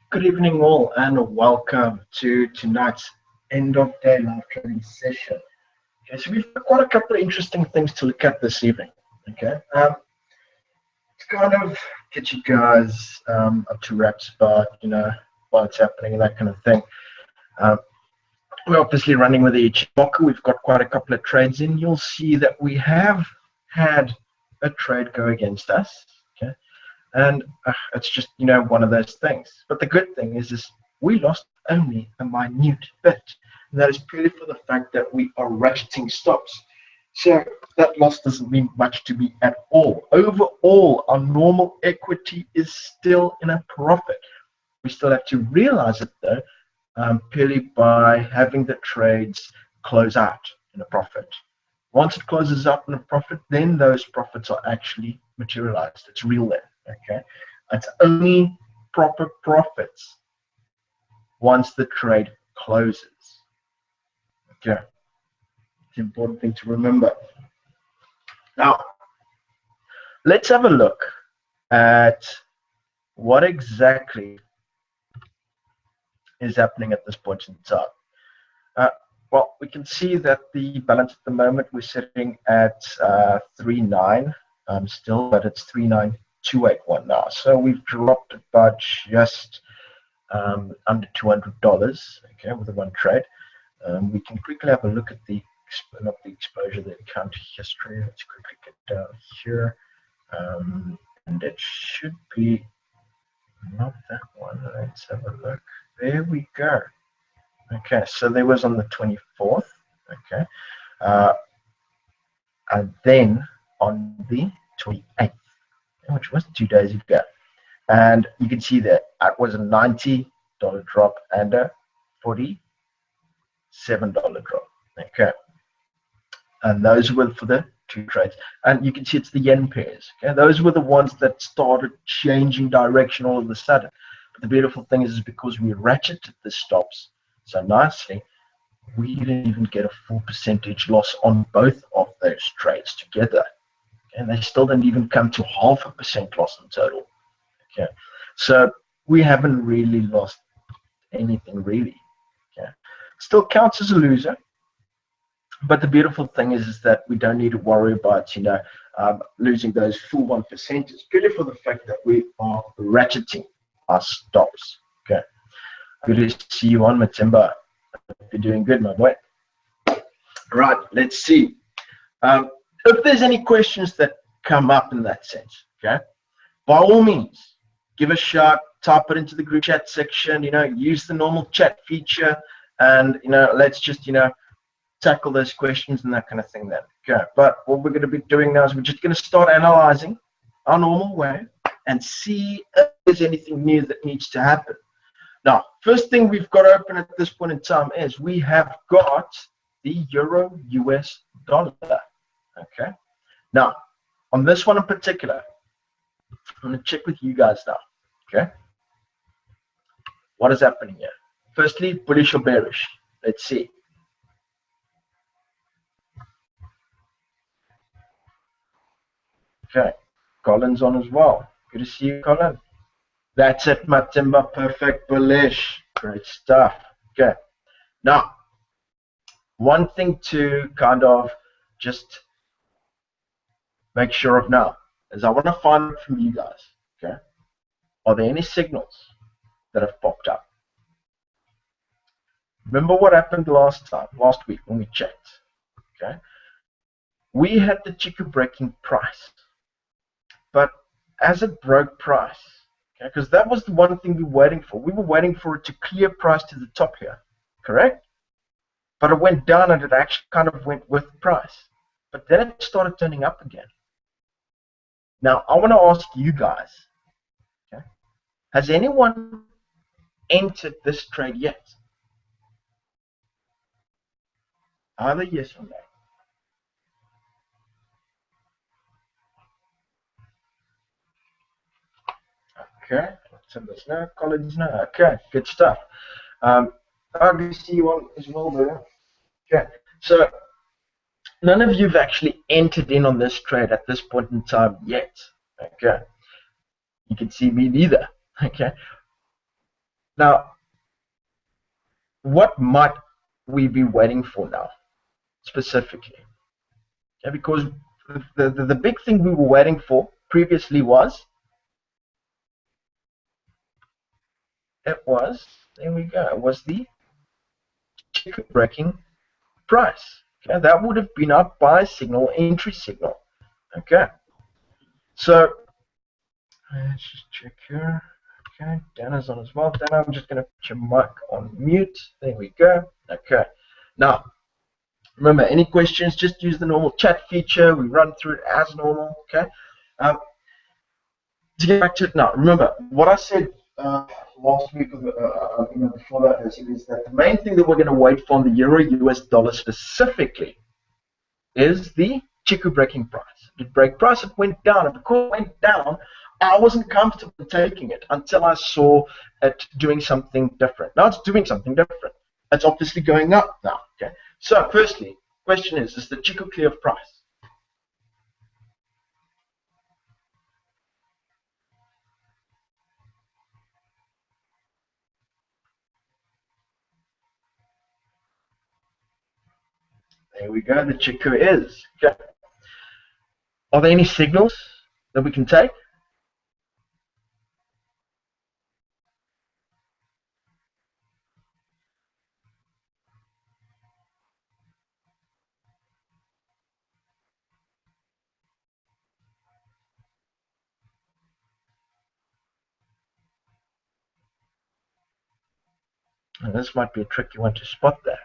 Good evening, all, and welcome to tonight's end of day live trading session. Okay, so we've got quite a couple of interesting things to look at this evening. Okay, to kind of get you guys up to wraps about what's happening and that kind of thing. Um, we're obviously running with the Ichimoku. We've got quite a couple of trades in. You'll see that we have had a trade go against us. Okay, and it's just one of those things. But the good thing is we lost only a minute bit, and that is purely for the fact that we are ratcheting stops. So that loss doesn't mean much to me at all. Overall, our normal equity is still in a profit. We still have to realize it though, purely by having the trades close out in a profit. Once it closes up in a profit, then those profits are actually materialized. It's real then. Okay, it's only proper profits once the trade closes. Okay, it's an important thing to remember. Now, let's have a look at what exactly is happening at this point in time. Well, we can see that the balance at the moment we're sitting at 3.9 still, but it's 3.9281 now. So we've dropped it by just under $200. Okay, with the one trade. We can quickly have a look at the exposure, the account history. Let's quickly get down here, and it should be not that one. Let's have a look. There we go. Okay, so there was on the 24th. Okay, and then on the 28th, which was 2 days ago, and you can see that it was a $90 drop and a $47 drop. Okay, and those were for the two trades, and you can see it's the yen pairs. Okay, those were the ones that started changing direction all of a sudden. But the beautiful thing is because we ratcheted the stops so nicely, we didn't even get a full percentage loss on both of those trades together. Okay, and they still didn't even come to 0.5% loss in total. Okay, so we haven't really lost anything really. Okay, still counts as a loser. But the beautiful thing is that we don't need to worry about losing those full 1%. It's purely for the fact that we are ratcheting our stops. Okay, good to see you on, Matimba. You're doing good, my boy. Right, let's see. If there's any questions that come up in that sense, okay, by all means, give a shout, type it into the group chat section, use the normal chat feature, and, let's just, tackle those questions and that kind of thing then. Okay, but what we're going to be doing now is we're just going to start analyzing our normal way and see if there's anything new that needs to happen. Now, first thing we've got open at this point in time is we have got the Euro US dollar. Okay, now on this one in particular, I'm going to check with you guys now. Okay, what is happening here? Firstly, bullish or bearish? Let's see. Okay, Colin's on as well. Good to see you, Colin. That's it, Matimba. Perfect bullish. Great stuff. Okay, now one thing to kind of just make sure of now is I want to find out from you guys. Okay, are there any signals that have popped up? Remember what happened last week when we checked. Okay, we had the Chiku breaking price, but as it broke price, okay, because that was the one thing we were waiting for. We were waiting for it to clear price to the top here, correct? But it went down and it actually kind of went with price. But then it started turning up again. Now, I want to ask you guys, okay, has anyone entered this trade yet? Either yes or no. Okay, Timber's no, Collins no. Okay, good stuff. I see you on as well there. Okay, so none of you've actually entered in on this trade at this point in time yet. Okay, you can see me neither. Okay, Now, what might we be waiting for now, specifically? Okay, because the big thing we were waiting for previously was, there we go, it was the chicken breaking price. Okay, that would have been our buy signal, entry signal. Okay, so let's just check here. Okay, Dana's on as well. Dana, I'm just going to put your mic on mute. There we go. Okay, now remember, any questions, just use the normal chat feature. We run through it as normal. Okay, to get back to it now, remember what I said last week, before that, is that the main thing that we're going to wait for on the euro US dollar specifically is the Chiku breaking price. It break price, it went down, and because it went down, I wasn't comfortable taking it until I saw it doing something different. Now it's doing something different. It's obviously going up now. Okay. So firstly, question is the Chiku clear of price? There we go. The Chiku is. Okay. Are there any signals that we can take? And this might be a tricky one to spot there.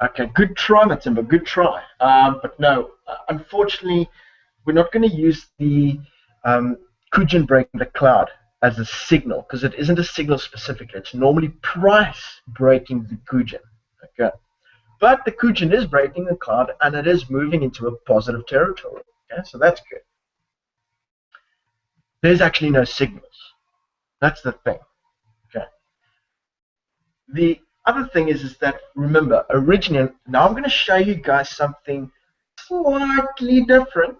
Okay, good try, Matimba, good try. But no, unfortunately, we're not going to use the Kujin breaking the cloud as a signal, because it isn't a signal specifically. It's normally price breaking the Kujin. Okay, but the Kujin is breaking the cloud, and it is moving into a positive territory. Okay, so that's good. There's actually no signals. That's the thing. Okay. The other thing is that, remember, originally, now I'm going to show you guys something slightly different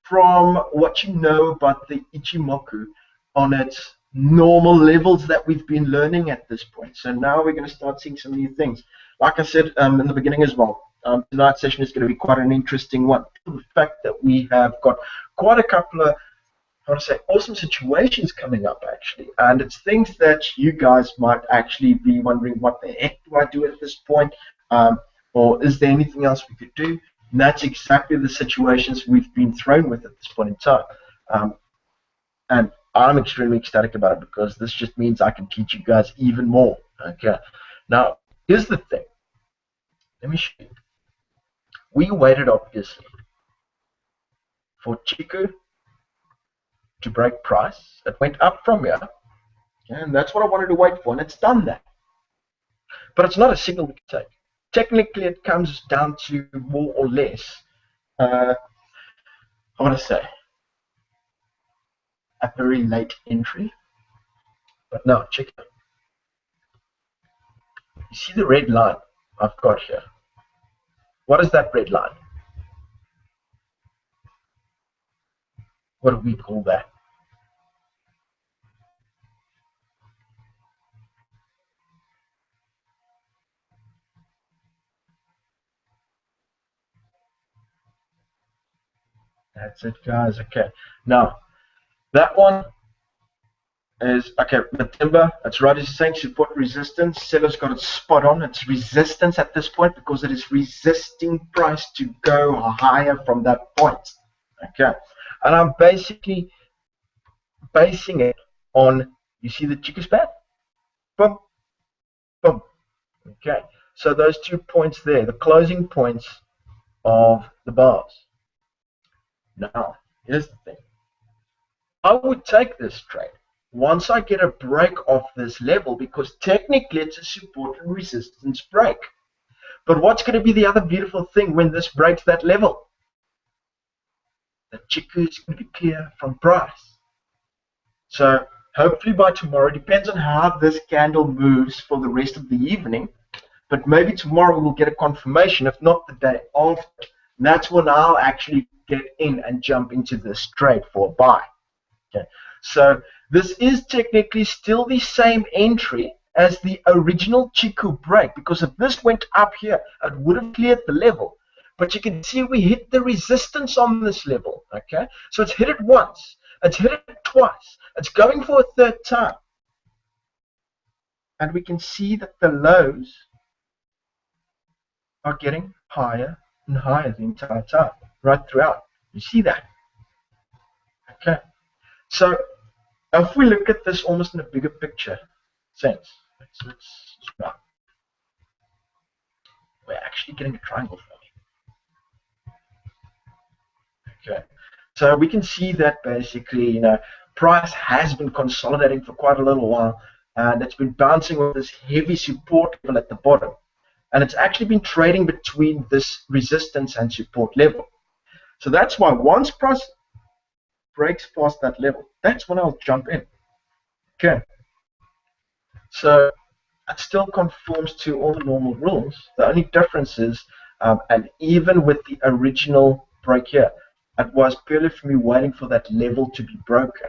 from what you know about the Ichimoku on its normal levels that we've been learning at this point. So now we're going to start seeing some new things. Like I said in the beginning as well, tonight's session is going to be quite an interesting one. The fact that we have got quite a couple of, I want to say, awesome situations coming up, actually. And it's things that you guys might actually be wondering, what the heck do I do at this point? Or is there anything else we could do? And that's exactly the situations we've been thrown with at this point in time. And I'm extremely ecstatic about it, because this just means I can teach you guys even more. Okay. Now, here's the thing. Let me show you. We waited, obviously, for Chiku to break price. It went up from here. Okay, and that's what I wanted to wait for, and it's done that. But it's not a signal we can take. Technically, it comes down to more or less, I want to say, a very late entry. But now, check it out. You see the red line I've got here? What is that red line? What do we call that? That's it, guys. Okay. Now, that one is, okay, Matimba, that's right, it's saying support resistance. Seller's got it spot on. It's resistance at this point, because it is resisting price to go higher from that point. Okay. And I'm basically basing it on, you see the Chiku span? Boom, boom. Okay. So those 2 points there, the closing points of the bars. Now, here's the thing. I would take this trade once I get a break off this level, because technically it's a support and resistance break. But what's going to be the other beautiful thing when this breaks that level? The Chiku is going to be clear from price. So hopefully by tomorrow, depends on how this candle moves for the rest of the evening, but maybe tomorrow we'll get a confirmation, if not the day after. That's when I'll actually get in and jump into this trade for a buy. Okay, so this is technically still the same entry as the original Chiku break, because if this went up here, it would have cleared the level. But you can see we hit the resistance on this level. Okay, so it's hit it once, it's hit it twice, it's going for a third time, and we can see that the lows are getting higher and higher the entire time, right throughout. You see that? Okay, so if we look at this almost in a bigger picture sense, let's we're actually getting a triangle for me. Okay, so we can see that basically, price has been consolidating for quite a little while, and it's been bouncing with this heavy support level at the bottom, and it's actually been trading between this resistance and support level. So that's why once price breaks past that level, that's when I'll jump in. Okay, so it still conforms to all the normal rules. The only difference is, and even with the original break here, it was purely for me waiting for that level to be broken.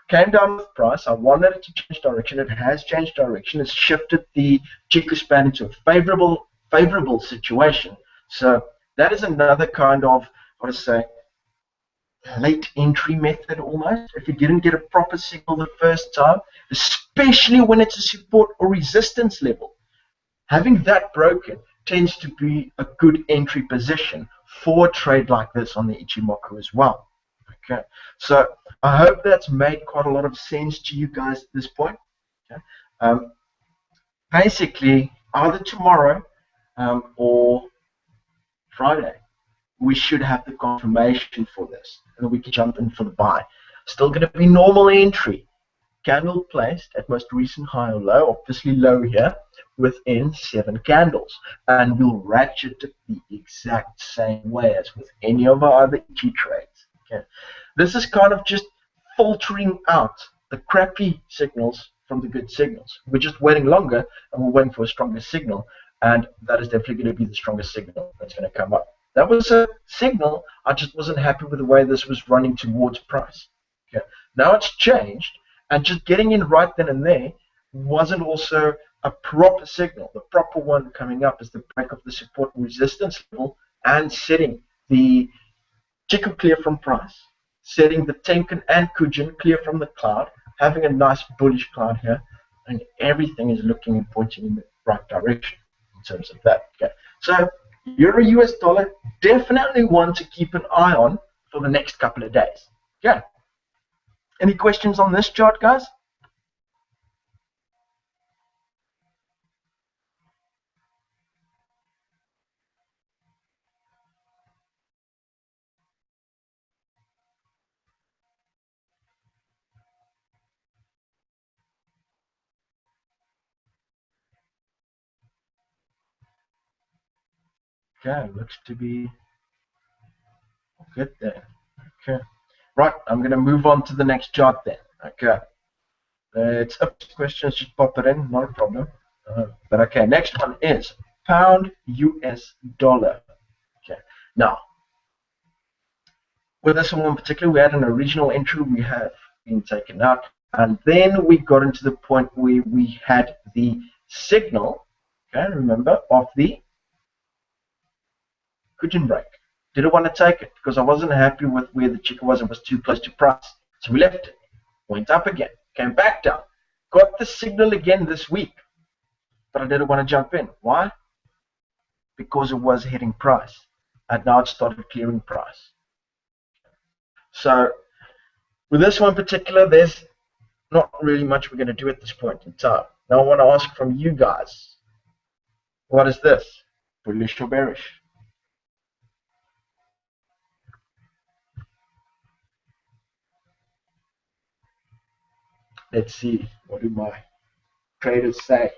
Came down with price. I wanted it to change direction. It has changed direction. It's shifted the Chiku span into a favorable situation. So that is another kind of, what to say, late entry method almost. If you didn't get a proper signal the first time, especially when it's a support or resistance level, having that broken tends to be a good entry position for a trade like this on the Ichimoku as well. Okay, so I hope that's made quite a lot of sense to you guys at this point. Okay. Basically, either tomorrow or Friday, we should have the confirmation for this, and then we can jump in for the buy. Still going to be normal entry. Candle placed at most recent high or low, obviously low here, within 7 candles. And we'll ratchet it the exact same way as with any of our other Ichi trades. Okay. This is kind of just filtering out the crappy signals from the good signals. We're just waiting longer, and we're waiting for a stronger signal, and that is definitely going to be the strongest signal that's going to come up. That was a signal. I just wasn't happy with the way this was running towards price. Okay. Now it's changed, and just getting in right then and there wasn't also a proper signal. The proper one coming up is the break of the support and resistance level and setting the Chiku clear from price, setting the Tenkan and Kujin clear from the cloud, having a nice bullish cloud here, and everything is looking and pointing in the right direction in terms of that. Okay. So Euro US dollar, definitely one to keep an eye on for the next couple of days. Okay. Any questions on this chart, guys? Okay, looks to be good there. Okay. Right, I'm going to move on to the next chart then. Okay. It's up to questions, just pop it in, not a problem. But okay, next one is pound US dollar. Okay. Now, with this one in particular, we had an original entry we have been taken out, and then we got into the point where we had the signal, okay, remember, of the Kujin break. Didn't want to take it because I wasn't happy with where the Chiku was. It was too close to price. So we left it. Went up again. Came back down. Got the signal again this week. But I didn't want to jump in. Why? Because it was hitting price. And now it started clearing price. So with this one in particular, there's not really much we're going to do at this point in time. Now I want to ask from you guys, what is this? Bullish or bearish? Let's see. What do my traders say?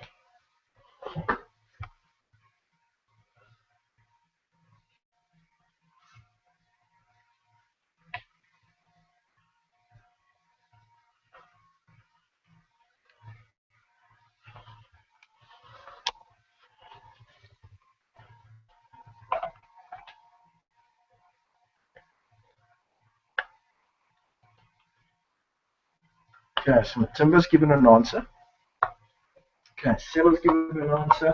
Okay, so Matimba's given an answer. Okay, Sella's given an answer.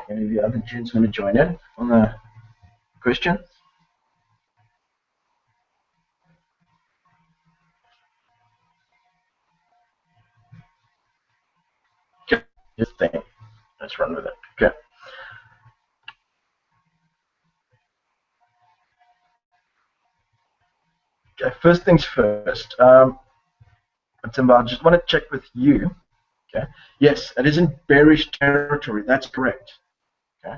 Any of the other gents want to join in on the question? Okay, this thing. Let's run with it. Okay. Okay, first things first. Matimba, I just want to check with you. Okay. Yes, it is in bearish territory. That's correct. Okay.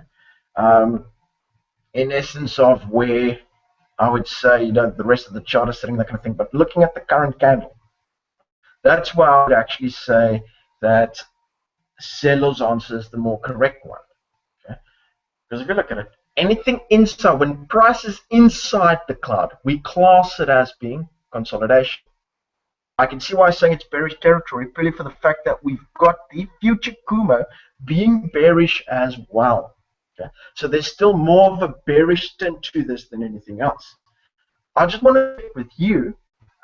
Um, in essence of where I would say, the rest of the chart is sitting, that kind of thing. But looking at the current candle, that's why I would actually say that Sello's answer is the more correct one. Okay? Because if you look at it, anything inside, when price is inside the cloud, we class it as being consolidation. I can see why I'm saying it's bearish territory, purely for the fact that we've got the future Kumo being bearish as well. Okay? So there's still more of a bearish tint to this than anything else. I just want to check with you,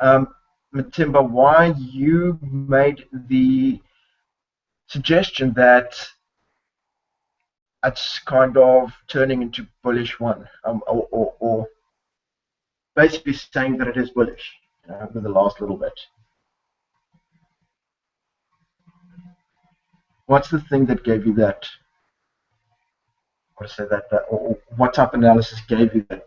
Matimba, why you made the suggestion that it's kind of turning into bullish one, or basically saying that it is bullish, over the last little bit. What's the thing that gave you that? Or say that, or what type of analysis gave you that?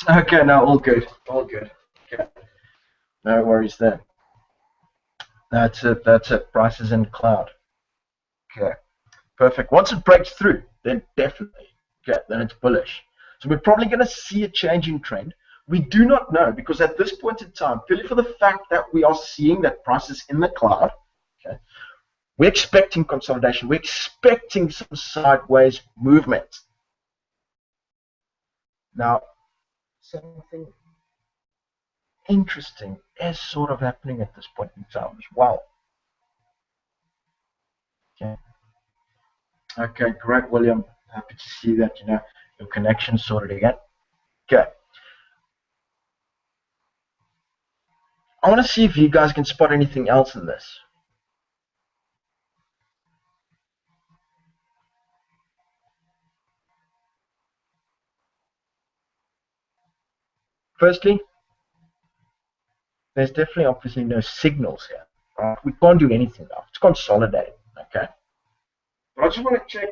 Okay, no, all good, all good. Okay, no worries there. That's it. That's it. Price is in cloud. Okay, perfect. Once it breaks through, then definitely, okay, then it's bullish. So we're probably going to see a change in trend. We do not know, because at this point in time, purely for the fact that we are seeing that price is in the cloud, okay, we're expecting consolidation. We're expecting some sideways movement. Now, something interesting is sort of happening at this point in time as well. Okay. Okay, great, William. Happy to see that, your connection sorted again. Okay. I want to see if you guys can spot anything else in this. Firstly, there's definitely obviously no signals here. Right? We can't do anything now. It's consolidating. Okay. But I just want to check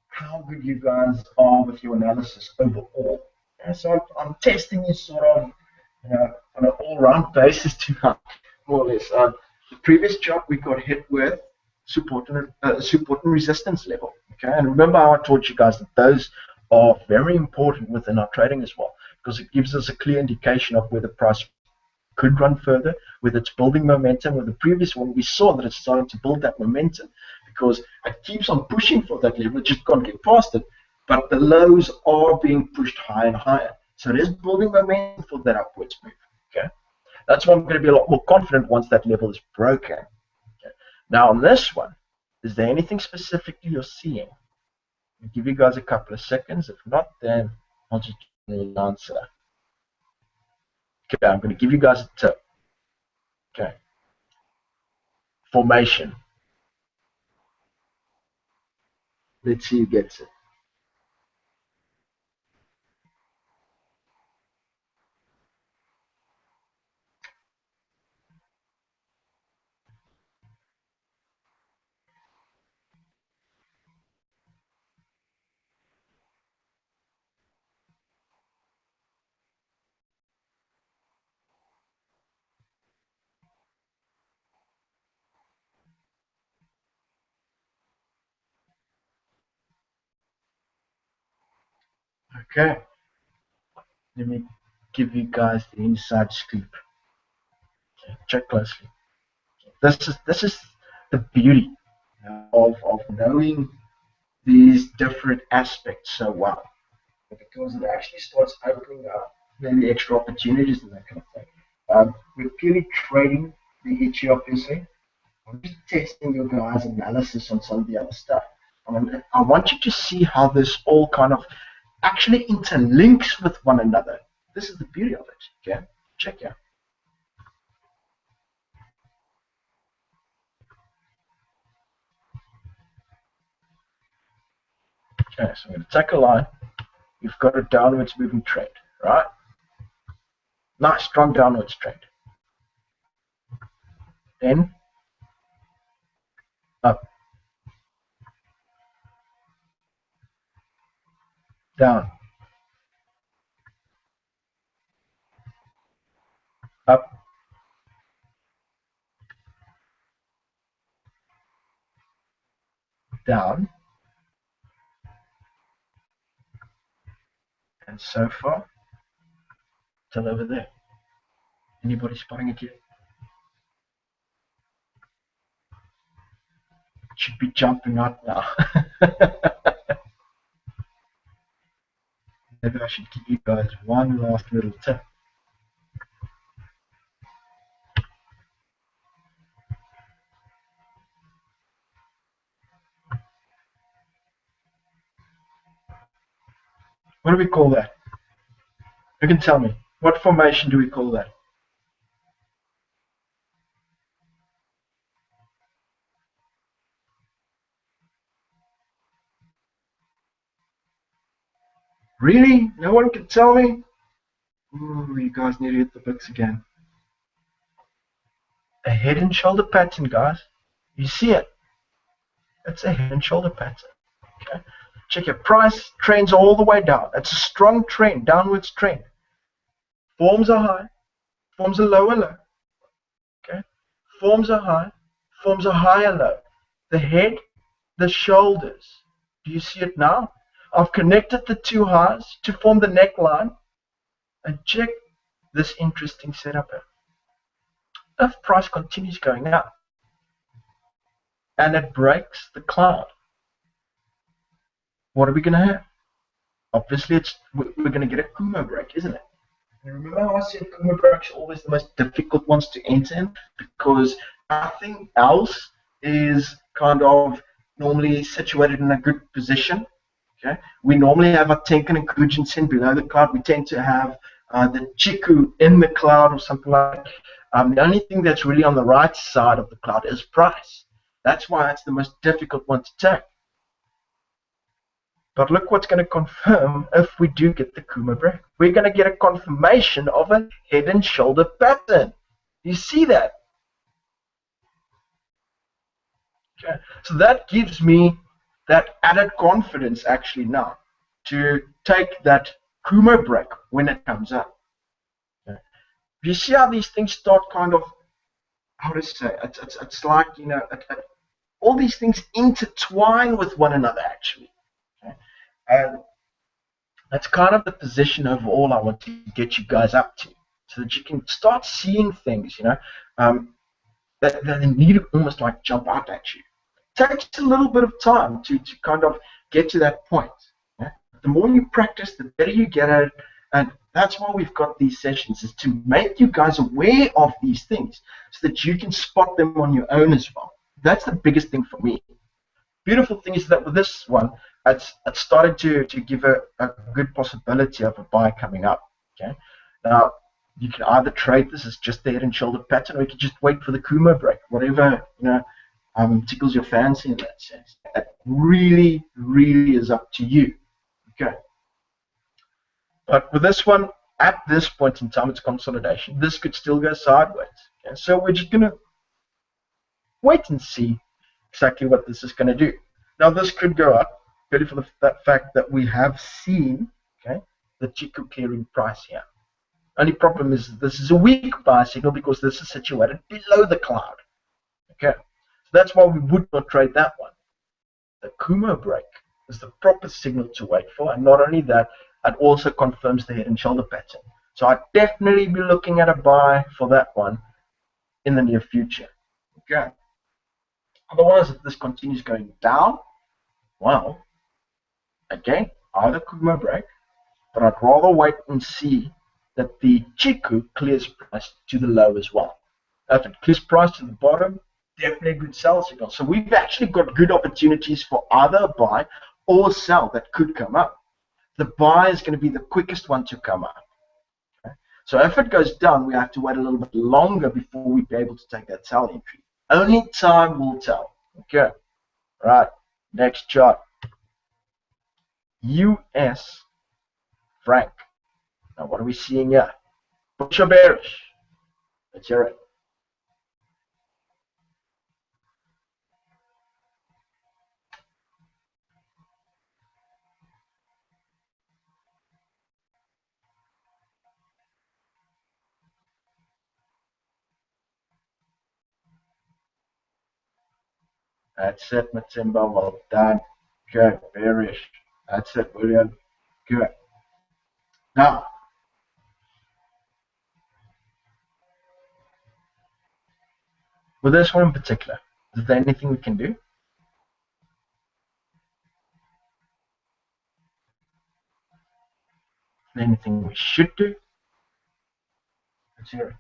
how good you guys are with your analysis overall. And so I'm testing you sort of, on an all-round basis tonight, more or less. The previous chart we got hit with support and resistance level. Okay, and remember how I taught you guys that those are very important within our trading as well, because it gives us a clear indication of where the price could run further, with its building momentum. With the previous one, we saw that it's starting to build that momentum because it keeps on pushing for that level. It just can't get past it. But the lows are being pushed higher and higher. So it is building momentum for that upwards move. Okay. That's why I'm going to be a lot more confident once that level is broken. Okay. Now on this one, is there anything specifically you're seeing? I'll give you guys a couple of seconds. If not, then I'll just give you an answer. Okay, I'm going to give you guys a tip. Okay. Formation. Let's see who gets it. Okay. Let me give you guys the inside scoop. Okay. Check closely. This is the beauty of knowing these different aspects so well, because it actually starts opening up maybe extra opportunities and that kind of thing. We're purely trading the itchy, obviously. I'm just testing your guys' analysis on some of the other stuff. I want you to see how this all kind of actually interlinks with one another. This is the beauty of it. Okay, check here. Okay, so I'm going to take a line. You've got a downwards moving trend, right? Nice, strong downwards trend. Then up, down, up, down, and so far till over there. Anybody spotting it yet? It should be jumping out now. Maybe I should give you guys one last little tip. What do we call that? You can tell me. What formation do we call that? Really? No one can tell me? Ooh, you guys need to hit the books again. A head and shoulder pattern, guys. You see it? It's a head and shoulder pattern. Okay. Check your price trends all the way down. It's a strong trend, downwards trend. Forms are high, forms are lower low. Okay. Forms are high, forms are higher low. The head, the shoulders. Do you see it now? I've connected the two highs to form the neckline. And check this interesting setup here. If price continues going up and it breaks the cloud, what are we going to have? Obviously, we're going to get a Kumo break, isn't it? And remember how I said Kumo breaks are always the most difficult ones to enter in because nothing else is kind of normally situated in a good position. Okay, we normally have our Tenkan and Kujinsen below the cloud. We tend to have the Chiku in the cloud or something like that. The only thing that's really on the right side of the cloud is price. That's why it's the most difficult one to take. But look what's going to confirm if we do get the Kumo break. We're going to get a confirmation of a head and shoulder pattern. You see that? Okay. So that gives me that added confidence actually now to take that Kumo break when it comes up. Okay. You see how these things start kind of, how to say, it's like, you know, all these things intertwine with one another actually. Okay. And that's kind of the position overall I want to get you guys up to, so that you can start seeing things, you know, that need to almost like jump out at you. It takes a little bit of time to kind of get to that point. Yeah? The more you practice, the better you get at it, and that's why we've got these sessions, is to make you guys aware of these things so that you can spot them on your own as well. That's the biggest thing for me. Beautiful thing is that with this one, it's starting to give a good possibility of a buy coming up. Okay, now you can either trade this as just the head and shoulder pattern, or you can just wait for the Kumo break, whatever tickles your fancy in that sense. It really, really is up to you. Okay, but with this one, at this point in time, it's consolidation. This could still go sideways. Okay, so we're just gonna wait and see exactly what this is going to do. Now this could go up, purely for that fact that we have seen, okay, the Chiku clearing price here. Only problem is this is a weak buy signal because this is situated below the cloud. Okay, so that's why we would not trade that one. The Kumo break is the proper signal to wait for, and not only that, it also confirms the head and shoulder pattern. So I'd definitely be looking at a buy for that one in the near future. Okay. Otherwise, if this continues going down, well, again, either Kumo break, but I'd rather wait and see that the Chiku clears price to the low as well. If it clears price to the bottom, definitely a good sell signal. So we've actually got good opportunities for either buy or sell that could come up. The buy is going to be the quickest one to come up. Okay? So if it goes down, we have to wait a little bit longer before we be able to take that sell entry. Only time will tell. Okay, right, next chart. US franc. Now, what are we seeing here? Bullish or bearish? Let's hear it. That's it, Matimba. Well done. Good. Bearish. That's it, William. Good. Now, with this one in particular, is there anything we can do? Is there anything we should do? Let's hear it.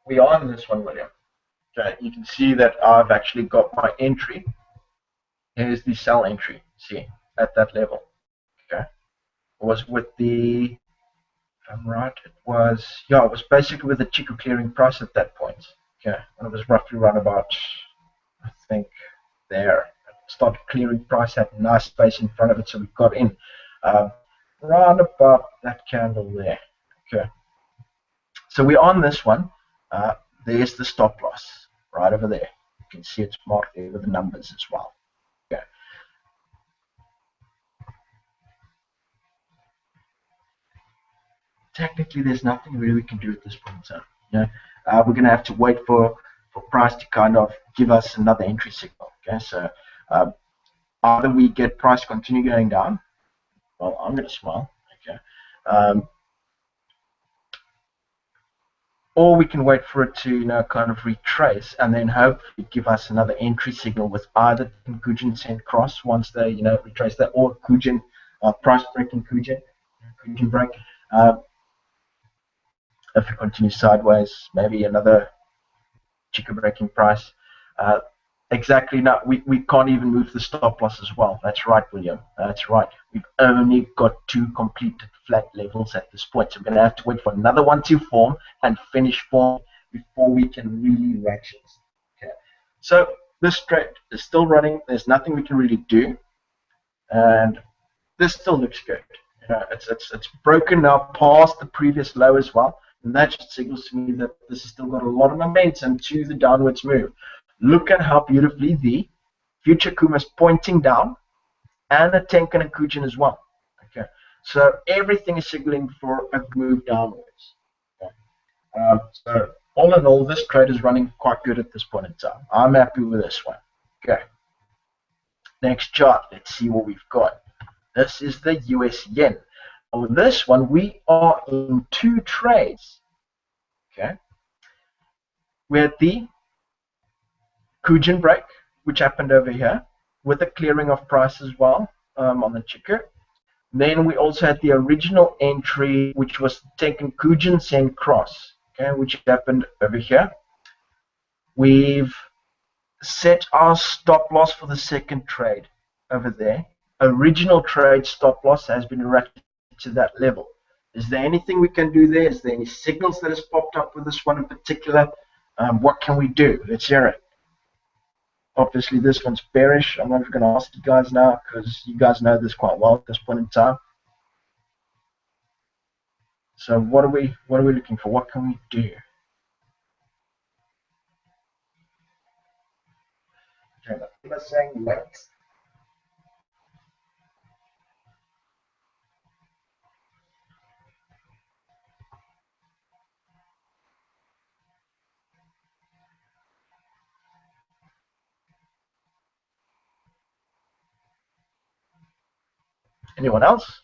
We are on this one, William. Okay, you can see that I've actually got my entry. Here's the sell entry. See, at that level. Okay, it was with the, if I'm right, it was, yeah, it was basically with the Chico clearing price at that point. Okay, and it was roughly around about, I think, there. Started clearing price, had a nice space in front of it, so we got in around about that candle there. Okay, so we're on this one. There's the stop loss right over there. You can see it's marked there with the numbers as well. Okay. Technically, there's nothing really we can do at this point in time. You know, we're going to have to wait for price to kind of give us another entry signal. Okay, so either we get price continue going down. Well, I'm going to smile. Okay. Or we can wait for it to, kind of retrace and then hopefully give us another entry signal with either Kujin send cross once they, retrace that, or Kujin price breaking Kujin break. If it continues sideways, maybe another Chico breaking price. Exactly. No, we can't even move the stop loss as well. That's right, William. That's right. We've only got 2 completed flat levels at this point. So we're going to have to wait for another one to form and finish form before we can really ratchet. Okay. So this trade is still running. There's nothing we can really do. And this still looks good. It's broken now past the previous low as well. And that just signals to me that this has still got a lot of momentum to the downwards move. Look at how beautifully the future Kuma is pointing down, and the Tenkan and Kujin as well. Okay, so everything is signaling for a move downwards. Okay. So all in all, this trade is running quite good at this point in time. I'm happy with this one. Okay. Next chart. Let's see what we've got. This is the US yen. On this one, we are in 2 trades. Okay. We had the Kujin break, which happened over here, with a clearing of price as well on the Chico. Then we also had the original entry, which was taken Kujin Sen cross, okay, which happened over here. We've set our stop loss for the second trade over there. Original trade stop loss has been erected to that level. Is there anything we can do there? Is there any signals that has popped up with this one in particular? What can we do? Let's hear it. Obviously, this one's bearish. I'm not going to ask you guys now because you guys know this quite well at this point in time. So what are we looking for? What can we do? Okay, I'm saying wait. Anyone else?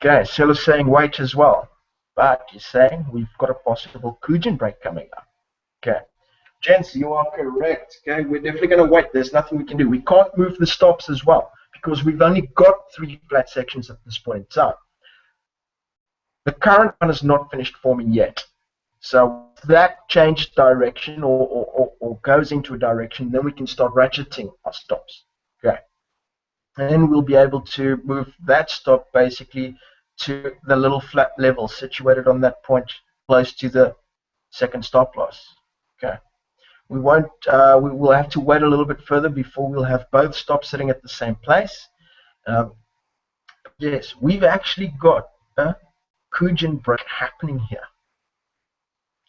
Okay, seller's saying wait as well. but you're saying we've got a possible Kujin break coming up. Okay. Gents, you are correct. Okay, we're definitely going to wait. There's nothing we can do. We can't move the stops as well because we've only got 3 flat sections at this point in time. The current one is not finished forming yet. So if that changes direction or goes into a direction, then we can start ratcheting our stops. Okay. And then we'll be able to move that stop basically to the little flat level situated on that point close to the second stop loss. Okay. We won't. We will have to wait a little bit further before we'll have both stops sitting at the same place. Yes, we've actually got a Kujin break happening here.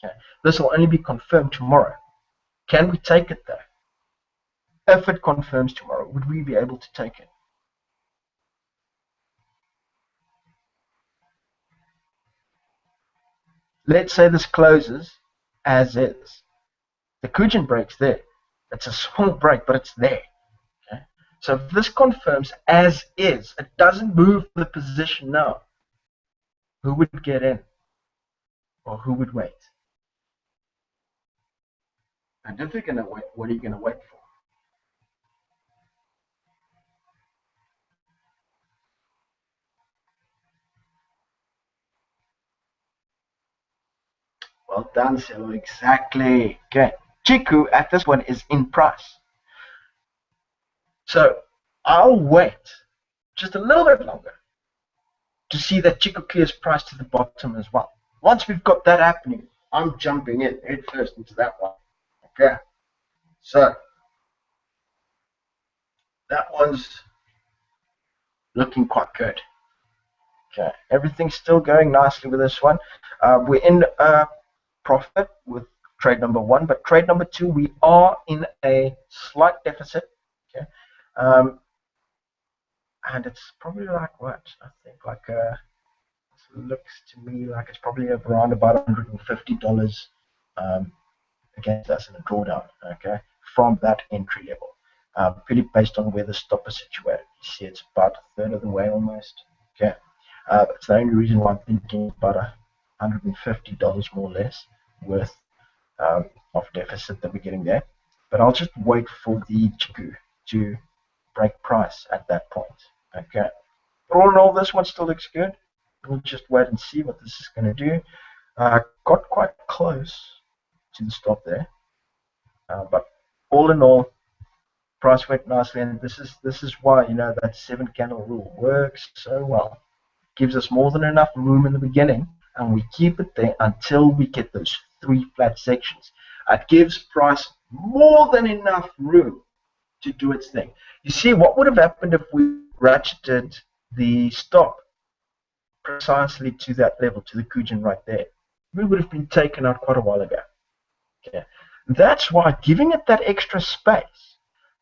Okay. This will only be confirmed tomorrow. Can we take it though? If it confirms tomorrow, would we be able to take it? Let's say this closes as is. The Kujin break's there. It's a small break, but it's there. Okay? So if this confirms as is, it doesn't move the position now. Who would get in? Or who would wait? And if you're going to wait, what are you going to wait for? Well done, Silo. Exactly. Okay. Chiku at this one is in price. So I'll wait just a little bit longer to see that Chiku clears price to the bottom as well. Once we've got that happening, I'm jumping in head first into that one. Okay. So that one's looking quite good. Okay. Everything's still going nicely with this one. We're in profit with trade number 1, but trade number 2, we are in a slight deficit. Okay. And it's probably like what? I think like looks to me like it's probably around about $150 against us in a drawdown, okay, from that entry level. Purely based on where the stop is situated. You see it's about a third of the way almost. Okay. That's the only reason why I'm thinking about $150 more or less worth of deficit that we're getting there. But I'll just wait for the Chiku to break price at that point. Okay. But all in all, this one still looks good. We'll just wait and see what this is going to do. Got quite close to the stop there. But all in all, price went nicely, and this is why that 7 candle rule works so well. Gives us more than enough room in the beginning, and we keep it there until we get those 3 flat sections. It gives price more than enough room to do its thing. You see, what would have happened if we ratcheted the stop precisely to that level, to the Kujin right there? We would have been taken out quite a while ago. Okay. That's why giving it that extra space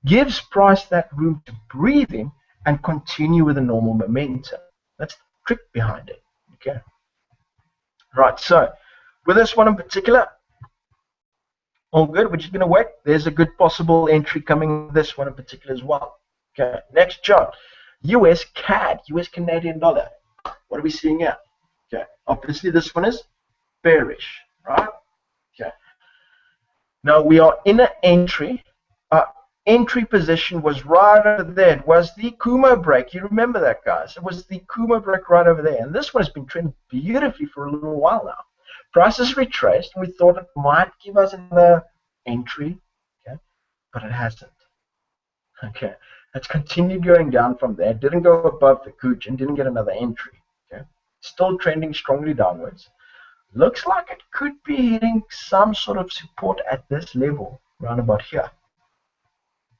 gives price that room to breathe in and continue with a normal momentum. That's the trick behind it. Okay. Right, so with this one in particular, all good. We're just going to wait. There's a good possible entry coming with this one in particular as well. Okay, next chart. US CAD, US Canadian dollar. What are we seeing here? Okay, obviously this one is bearish, right? Okay. Now we are in an entry. Entry position was right over there. It was the Kumo break. You remember that, guys? It was the Kumo break right over there. And this one has been trending beautifully for a little while now. Prices retraced, and we thought it might give us another entry, okay, but it hasn't. Okay, it's continued going down from there. Didn't go above the Kujin, didn't get another entry. Okay, still trending strongly downwards. Looks like it could be hitting some sort of support at this level, around about here.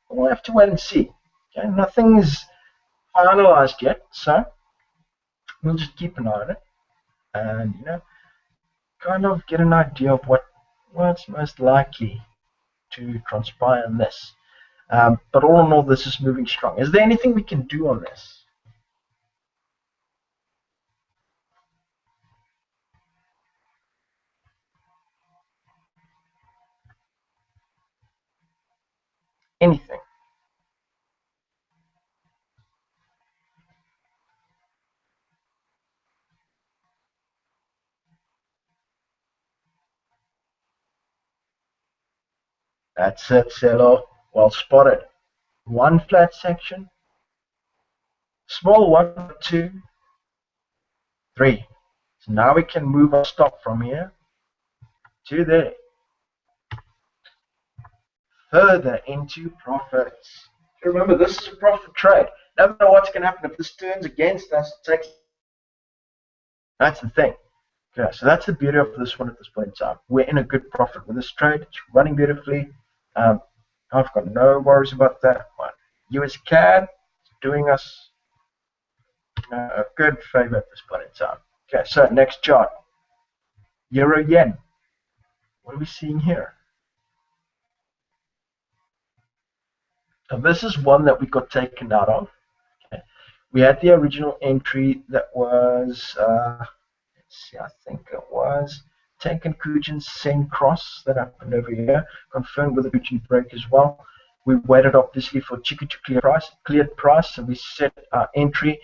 We'll have to wait and see. Okay, nothing's finalized yet, so we'll just keep an eye on it, and kind of get an idea of what's most likely to transpire in this. But all in all, this is moving strong. Is there anything we can do on this? Anything? That's it, seller. Well spotted. One flat section, small one, two, three. So now we can move our stop from here to there. Further into profits. Remember, this is a profit trade. No matter what's going to happen, if this turns against us, it takes. That's the thing. Okay, so that's the beauty of this one at this point in time. We're in a good profit with this trade. It's running beautifully. I've got no worries about that one. US CAD is doing us a good favor at this point in time. Okay, so next chart. Euro yen. What are we seeing here? So this is one that we got taken out of. Okay. We had the original entry that was, let's see, I think it was Tenkan Kujin Sen Cross that happened over here, confirmed with a Kujin break as well. We waited obviously for Chiku to cleared price, so we set our entry,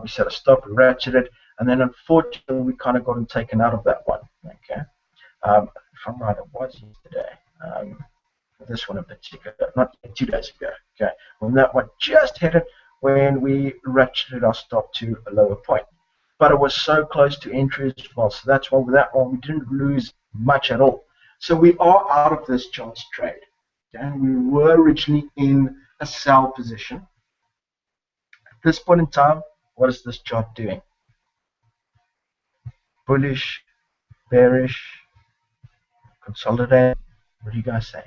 we set a stop, we ratcheted, and then unfortunately we kind of got taken out of that one. Okay, if I'm right, it was yesterday. This one in particular, not 2 days ago. Okay, when that one just hit it when we ratcheted our stop to a lower point. But it was so close to entry as well, so that's why with that one we didn't lose much at all. So we are out of this chance trade. Okay, we were originally in a sell position. At this point in time, what is this chart doing? Bullish, bearish, consolidate. What do you guys say?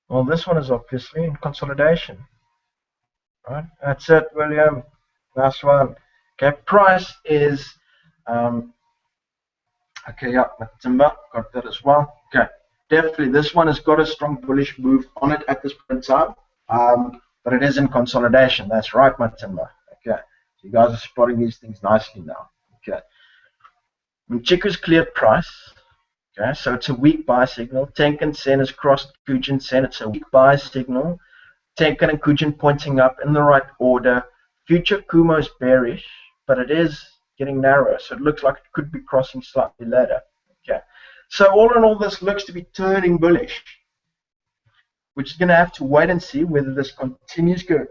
Well, this one is obviously in consolidation. Right, that's it, William. Last one. Okay, price is okay, yeah, Matimba got that as well. Okay, definitely this one has got a strong bullish move on it at this point in time. But it is in consolidation. That's right, Matimba. Okay, so you guys are spotting these things nicely now. Okay, when Chiku's cleared price. Okay, so it's a weak buy signal. Tenkan Sen has crossed Kujin Sen. It's a weak buy signal. Tenkan and Kujin pointing up in the right order. Future Kumo is bearish, but it is getting narrow, so it looks like it could be crossing slightly later. Okay, so all in all, this looks to be turning bullish, which is going to have to wait and see whether this continues going.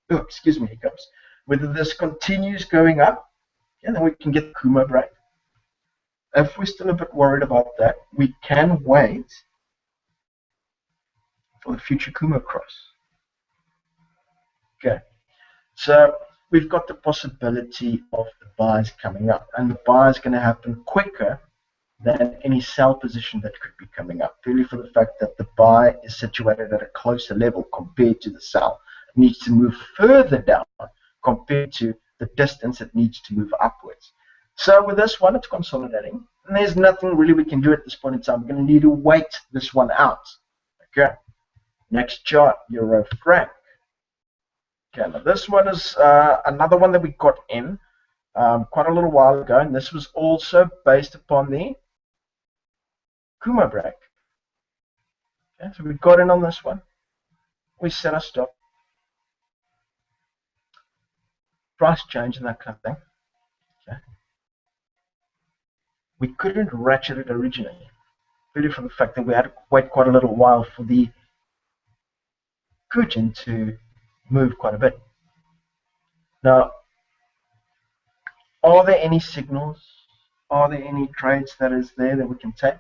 Oh, excuse me, hiccups. Whether this continues going up, and then we can get the Kumo break. If we're still a bit worried about that, we can wait for the future Kumo cross. Okay, so we've got the possibility of the buys coming up, and the buy is going to happen quicker than any sell position that could be coming up, purely for the fact that the buy is situated at a closer level compared to the sell. It needs to move further down compared to the distance it needs to move upwards. So with this one, it's consolidating, and there's nothing really we can do at this point in time. We're going to need to wait this one out. Okay, next chart, Euro franc. Okay, now this one is another one that we got in quite a little while ago, and this was also based upon the Kumo break. Okay, so we got in on this one. We set our stop. Price change and that kind of thing. Okay. We couldn't ratchet it originally, really from the fact that we had to wait quite a little while for the Kujin to move quite a bit. Now, are there any signals? Are there any trades that is there that we can take?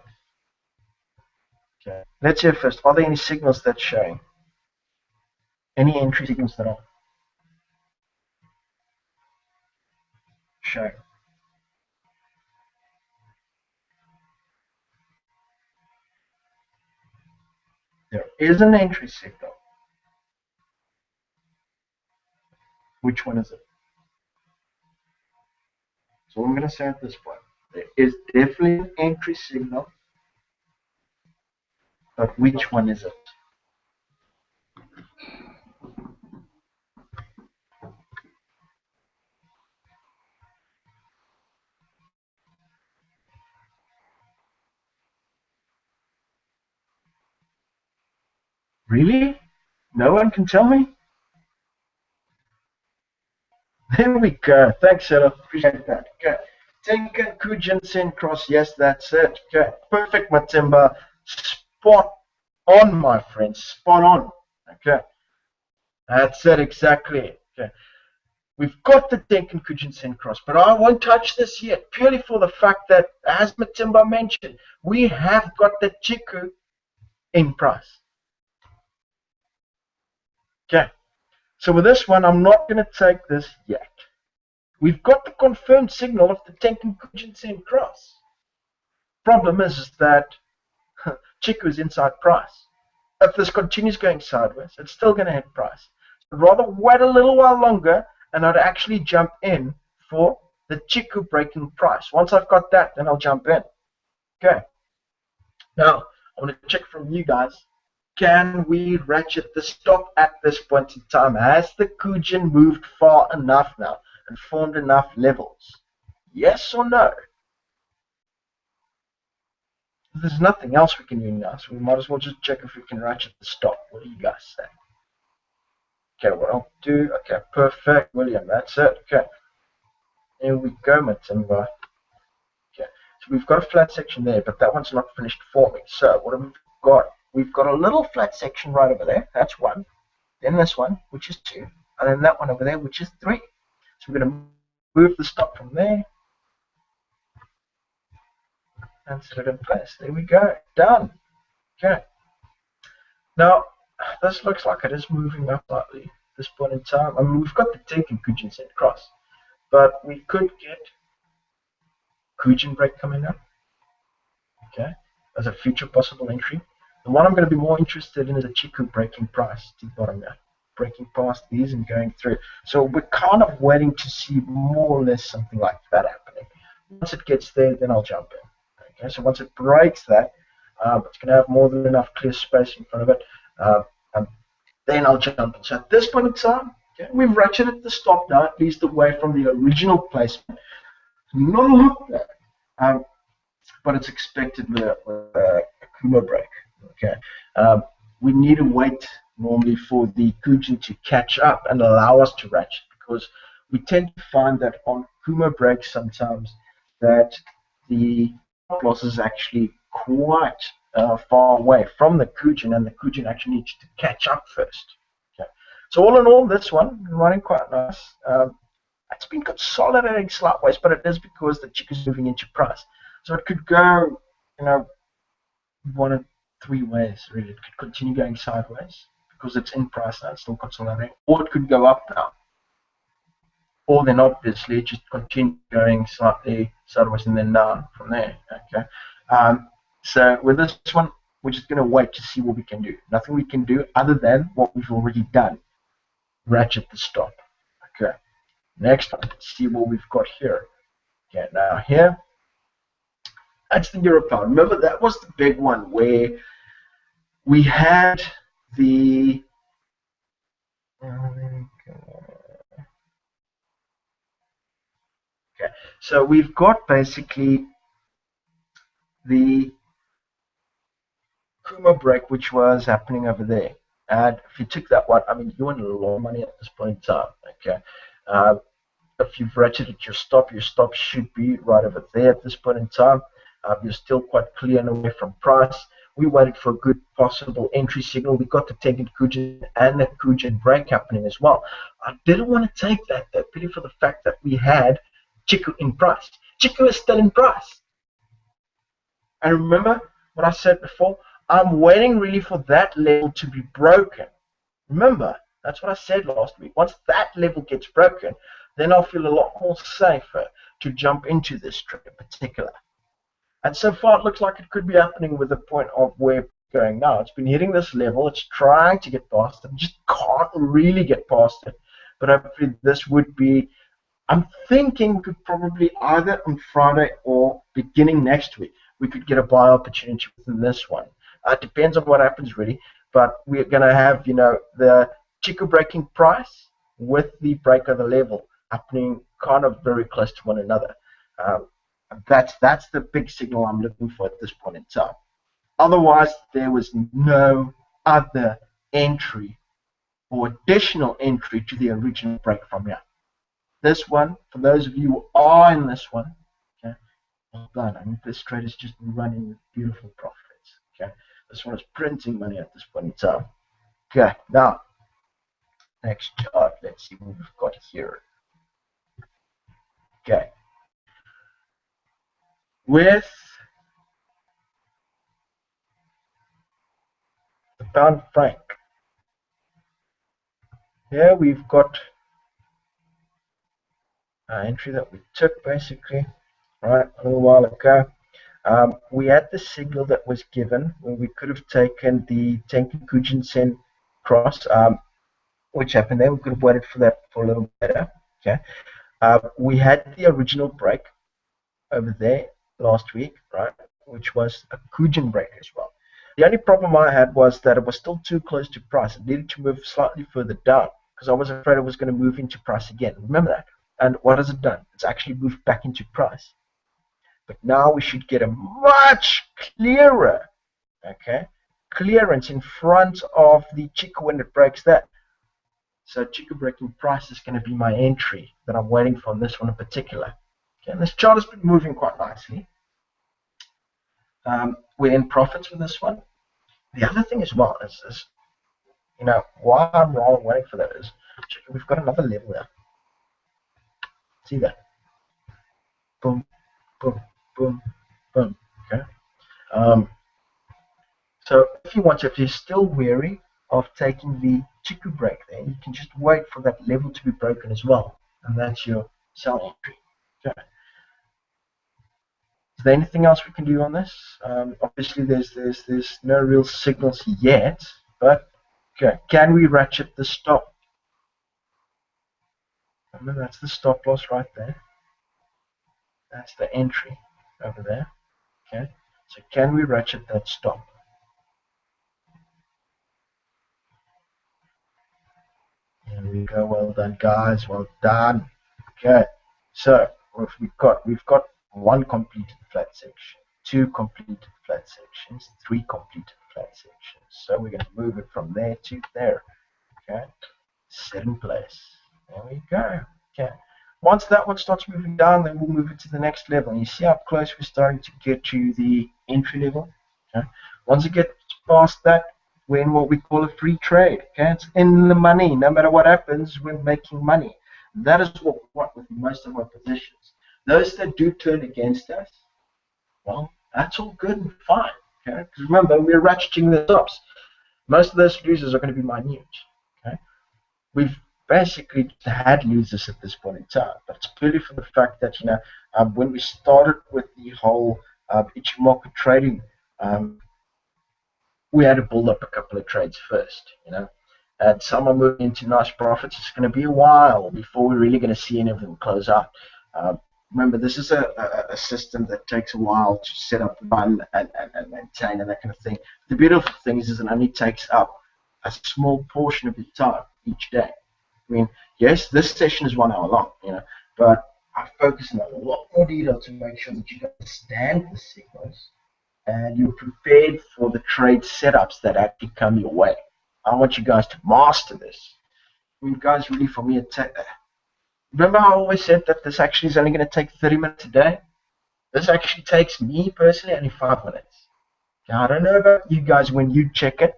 Okay. Let's hear first. Are there any signals that's showing? Any entry signals that are showing? There is an entry signal. Which one is it? So I'm going to say at this point, there is definitely an entry signal, but which one is it? Really? No one can tell me? There we go. Thanks, Ella. Appreciate that. Okay. Tenkan Kujin Sen Cross. Yes, that's it. Okay. Perfect, Matimba. Spot on, my friend. Spot on. Okay. That's it, exactly. Okay. We've got the Tenkan Kujin Sen Cross, but I won't touch this yet, purely for the fact that, as Matimba mentioned, we have got the Chiku in price. Okay. So with this one, I'm not going to take this yet. We've got the confirmed signal of the Tenkan Kujin Sen Cross. Problem is that Chiku is inside price. If this continues going sideways, it's still going to hit price. I'd rather wait a little while longer and I'd actually jump in for the Chiku breaking price. Once I've got that, then I'll jump in. Okay. Now, I want to check from you guys. Can we ratchet the stop at this point in time? Has the Kujin moved far enough now and formed enough levels? Yes or no? There's nothing else we can do now, so we might as well just check if we can ratchet the stop. What do you guys say? Okay, what I'll do, okay, perfect, William, that's it. Okay, here we go, Matimba. Okay, so we've got a flat section there, but that one's not finished forming. So what have we got? We've got a little flat section right over there, that's one. Then this one, which is two, and then that one over there, which is three. So we're going to move the stop from there and set it in place. There we go, done. Okay. Now, this looks like it is moving up slightly at this point in time. I mean, we've got the Tenkan Kujin Sen Cross, but we could get Kujin break coming up, okay, as a future possible entry. The one I'm going to be more interested in is a Chiku breaking price to the bottom there, breaking past these and going through. So we're kind of waiting to see more or less something like that happening. Once it gets there, then I'll jump in. Okay, so once it breaks that, it's going to have more than enough clear space in front of it, and then I'll jump in. So at this point in time, okay, we've ratcheted the stop now, at least away from the original placement. Not a lot there, but it's expected with a Kuma break. Okay, we need to wait normally for the Kujin to catch up and allow us to ratchet, because we tend to find that on Kuma breaks sometimes that the stop loss is actually quite far away from the Kujin, and the Kujin actually needs to catch up first. Okay. So all in all, this one running quite nice. It's been consolidating slightways, but it is because the chick is moving into price. So it could go, one of three ways, really. It could continue going sideways because it's in price now, it's still consolidating, or it could go up now. Or then obviously just continue going slightly sideways and then down from there. Okay. So with this one, we're just going to wait to see what we can do. Nothing we can do other than what we've already done. Ratchet the stop. Okay. Next one, let's see what we've got here. Okay, now here, that's the euro pound. Remember, that was the big one where we had the okay, so we've got basically the Kuma break, which was happening over there. And if you took that one, I mean, you won a lot of money at this point in time. Okay. If you've ratcheted your stop should be right over there at this point in time. You're still quite clear and away from price. We waited for a good possible entry signal. We got the Tenkan Kujin and the Kujin break happening as well. I didn't want to take that though, purely for the fact that we had Chiku in price. Chiku is still in price. And remember what I said before? I'm waiting really for that level to be broken. Remember, that's what I said last week. Once that level gets broken, then I'll feel a lot more safer to jump into this trade in particular. And so far, it looks like it could be happening with the point of where it's going now. It's been hitting this level. It's trying to get past it. Just can't really get past it. But hopefully this would be, I'm thinking we could probably either on Friday or beginning next week, we could get a buy opportunity within this one. It depends on what happens really. But we're going to have, the Chiku breaking price with the break of the level happening kind of very close to one another. That's the big signal I'm looking for at this point in time. Otherwise, there was no other entry or additional entry to the original break from here. This one, for those of you who are in this one, okay, well done. I mean, this trade has just been running with beautiful profits. Okay, this one is printing money at this point in time. Okay, now next chart. Let's see what we've got here. Okay, with the pound franc, here we've got an entry that we took basically right a little while ago. We had the signal that was given where we could have taken the Tenkan Kujin Sen cross, which happened there. We could have waited for that for a little better. Okay, we had the original break over there last week, right, which was a Kujin break as well. The only problem I had was that it was still too close to price. It needed to move slightly further down because I was afraid it was going to move into price again. Remember that. And what has it done? It's actually moved back into price. But now we should get a much clearer, okay, clearance in front of the Chica when it breaks that. So Chica breaking price is going to be my entry that I'm waiting for on this one in particular. Okay, and this chart has been moving quite nicely. We're in profits with this one. The other thing as well is you know, why I'm waiting for that is we've got another level there. See that? Boom, boom, boom, boom. Okay. So if you're still wary of taking the Chiku break there, you can just wait for that level to be broken as well. And that's your sell entry. Okay. Is there anything else we can do on this? Obviously there's no real signals yet, but okay, can we ratchet the stop? Remember, that's the stop loss right there. That's the entry over there. Okay, so can we ratchet that stop? There we go. Well done, guys. Well done. Okay, so we've got one completed flat section, two completed flat sections, three completed flat sections. So we're going to move it from there to there. Okay, set in place. There we go. Okay. Once that one starts moving down, then we'll move it to the next level. And you see how close we're starting to get to the entry level. Okay. Once it gets past that, we're in what we call a free trade. Okay, it's in the money. No matter what happens, we're making money. That is what we want with most of our positions. Those that do turn against us, well, that's all good and fine. Okay, because remember, we're ratcheting the stops. Most of those losers are going to be minute. Okay, we've basically had losers at this point in time, but it's purely for the fact that when we started with the whole Ichimoku trading, we had to build up a couple of trades first, and some are moving into nice profits. It's going to be a while before we're really going to see any of them close out. Remember, this is a system that takes a while to set up, run, and maintain, and that kind of thing. The beautiful thing is it only takes up a small portion of your time each day. I mean, yes, this session is 1 hour long, but I focus on a lot more detail to make sure that you understand the sequence and you're prepared for the trade setups that actually come your way. I want you guys to master this. I mean, guys, really, for me, remember how I always said that this actually is only going to take 30 minutes a day? This actually takes me personally only 5 minutes. Now, I don't know about you guys when you check it,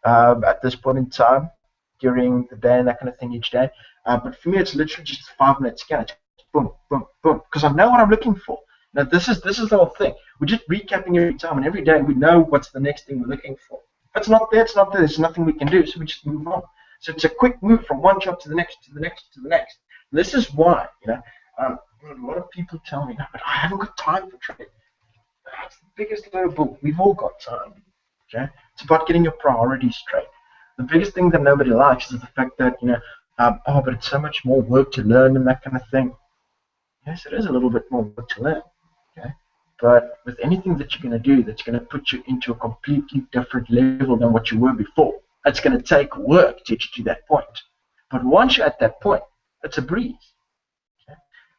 at this point in time during the day and that kind of thing each day. But for me, it's literally just a 5 minute scan. It's boom, boom, boom, because I know what I'm looking for. Now, this is the whole thing. We're just recapping every time, and every day we know what's the next thing we're looking for. If it's not there, it's not there. There's nothing we can do, so we just move on. So it's a quick move from one job to the next, to the next, to the next. And this is why, a lot of people tell me, no, but I haven't got time for trading. That's the biggest load of bull. We've all got time. Okay? It's about getting your priorities straight. The biggest thing that nobody likes is the fact that, but it's so much more work to learn and that kind of thing. Yes, it is a little bit more work to learn. Okay? But with anything that you're going to do that's going to put you into a completely different level than what you were before, it's going to take work to get you to that point. But once you're at that point, it's a breeze.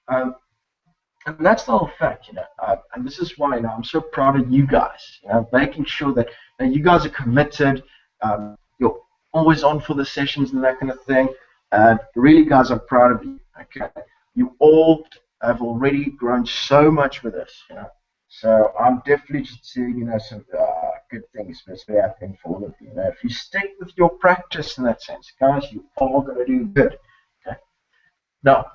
Okay? And that's the whole fact, and this is why I'm so proud of you guys, making sure that you guys are committed. always on for the sessions and that kind of thing. And really, guys, I'm proud of you. Okay, you all have already grown so much with this, So I'm definitely just seeing, some good things, especially I think for all of you. If you stick with your practice in that sense, guys, you are going to do good. Okay. Now,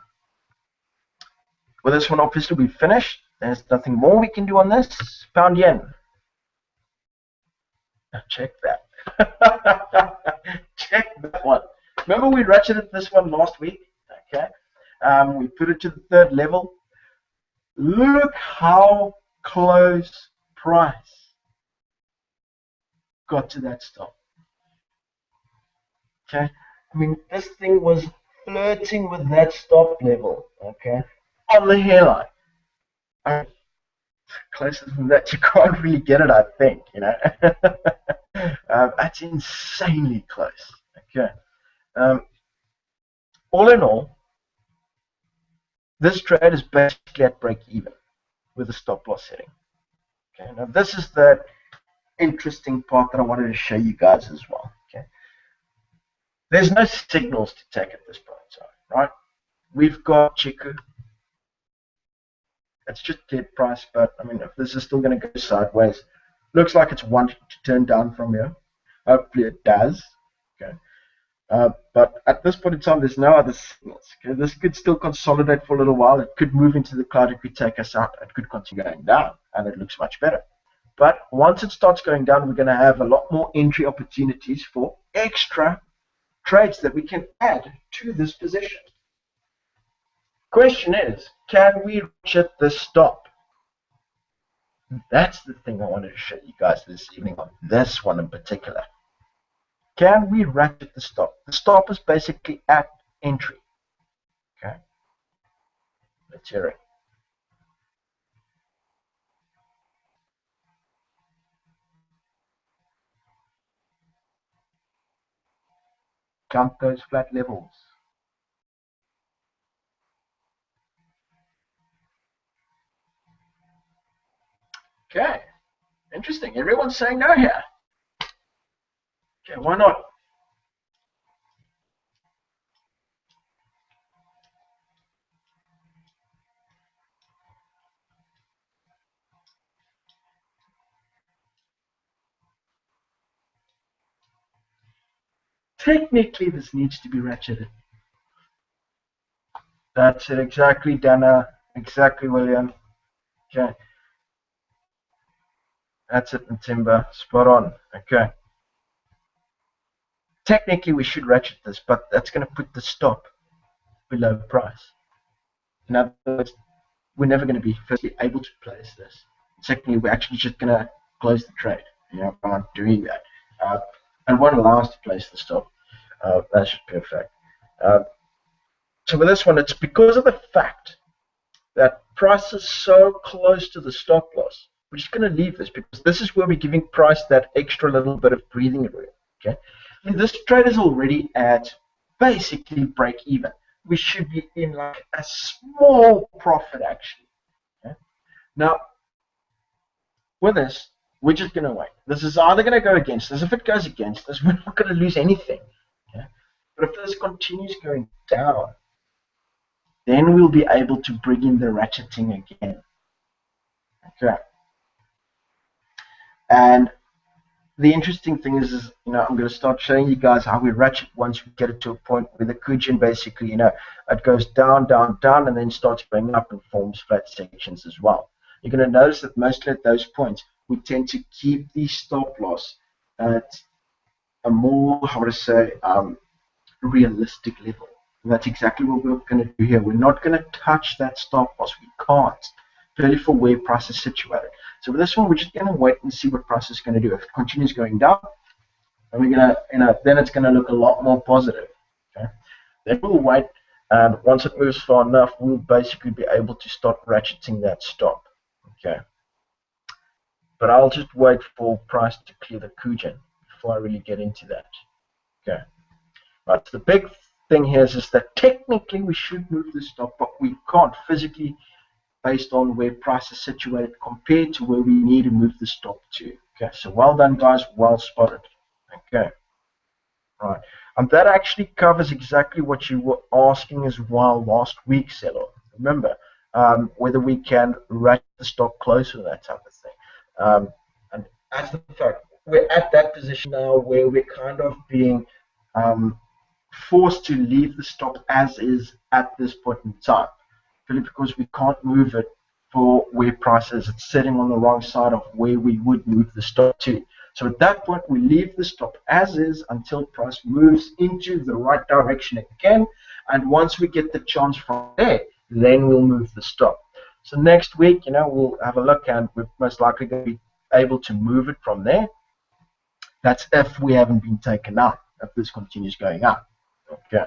with this one, obviously, we've finished. There's nothing more we can do on this. Pound yen. Check that. Check that one. Remember we ratcheted this one last week? Okay. We put it to the third level. Look how close price got to that stop. Okay. I mean, this thing was flirting with that stop level. Okay. On the hairline. I mean, closer than that, you can't really get it, I think, That's insanely close. Okay. All in all, this trade is basically at break even with a stop loss setting. Okay. Now this is the interesting part that I wanted to show you guys as well. Okay. There's no signals to take at this point, right? We've got Chiku. It's just dead price, but I mean, if this is still going to go sideways, looks like it's wanting to turn down from here. Hopefully it does. Okay. But at this point in time, there's no other signals. Okay? This could still consolidate for a little while. It could move into the cloud. It could take us out. It could continue going down, and it looks much better. But once it starts going down, we're going to have a lot more entry opportunities for extra trades that we can add to this position. Question is, can we ratchet this stop? That's the thing I wanted to show you guys this evening on this one in particular. Can we ratchet the stop? The stop is basically at entry. Okay. Let's hear it. Count those flat levels. Okay. Interesting. Everyone's saying no here. Okay, why not? Technically, this needs to be ratcheted. That's it. Exactly, Dana. Exactly, William. Okay. That's it, Matimba. Spot on. Okay. Technically, we should ratchet this, but that's going to put the stop below price. In other words, we're never going to be firstly able to place this. Secondly, we're actually just going to close the trade. By doing that. And won't allow us to place the stop. That's just perfect. So with this one, it's because of the fact that price is so close to the stop loss. We're just going to leave this because this is where we're giving price that extra little bit of breathing room. Okay, and this trade is already at basically break even. We should be in like a small profit actually. Okay? Now, with this, we're just going to wait. This is either going to go against us. If it goes against us, we're not going to lose anything. Okay? But if this continues going down, then we'll be able to bring in the ratcheting again. Okay. And the interesting thing is I'm going to start showing you guys how we ratchet once we get it to a point where the Kujin basically, it goes down, down, down, and then starts going up and forms flat sections as well. You're going to notice that mostly at those points, we tend to keep the stop loss at a more, how would I say, realistic level. And that's exactly what we're going to do here. We're not going to touch that stop loss. We can't, purely for where price is situated. So with this one, we're just going to wait and see what price is going to do. If it continues going down, and we're going to, then it's going to look a lot more positive. Okay. Then we'll wait, and once it moves far enough, we'll basically be able to start ratcheting that stop. Okay. But I'll just wait for price to clear the Kujin before I really get into that. Okay. Right. So the big thing here is that technically we should move the stop, but we can't physically, based on where price is situated compared to where we need to move the stop to. Okay, so well done, guys. Well spotted. Okay. Right. That actually covers exactly what you were asking as well last week, Selo. Remember, whether we can ratchet the stock closer, that type of thing. And as the fact, we're at that position now where we're kind of being um, forced to leave the stock as is at this point in time, purely because we can't move it for where price is. It's sitting on the wrong side of where we would move the stock to. So at that point, we leave the stock as is until price moves into the right direction again. And once we get the chance from there, then we'll move the stock. So next week, we'll have a look, and we're most likely going to be able to move it from there. That's if we haven't been taken out, if this continues going up. Okay.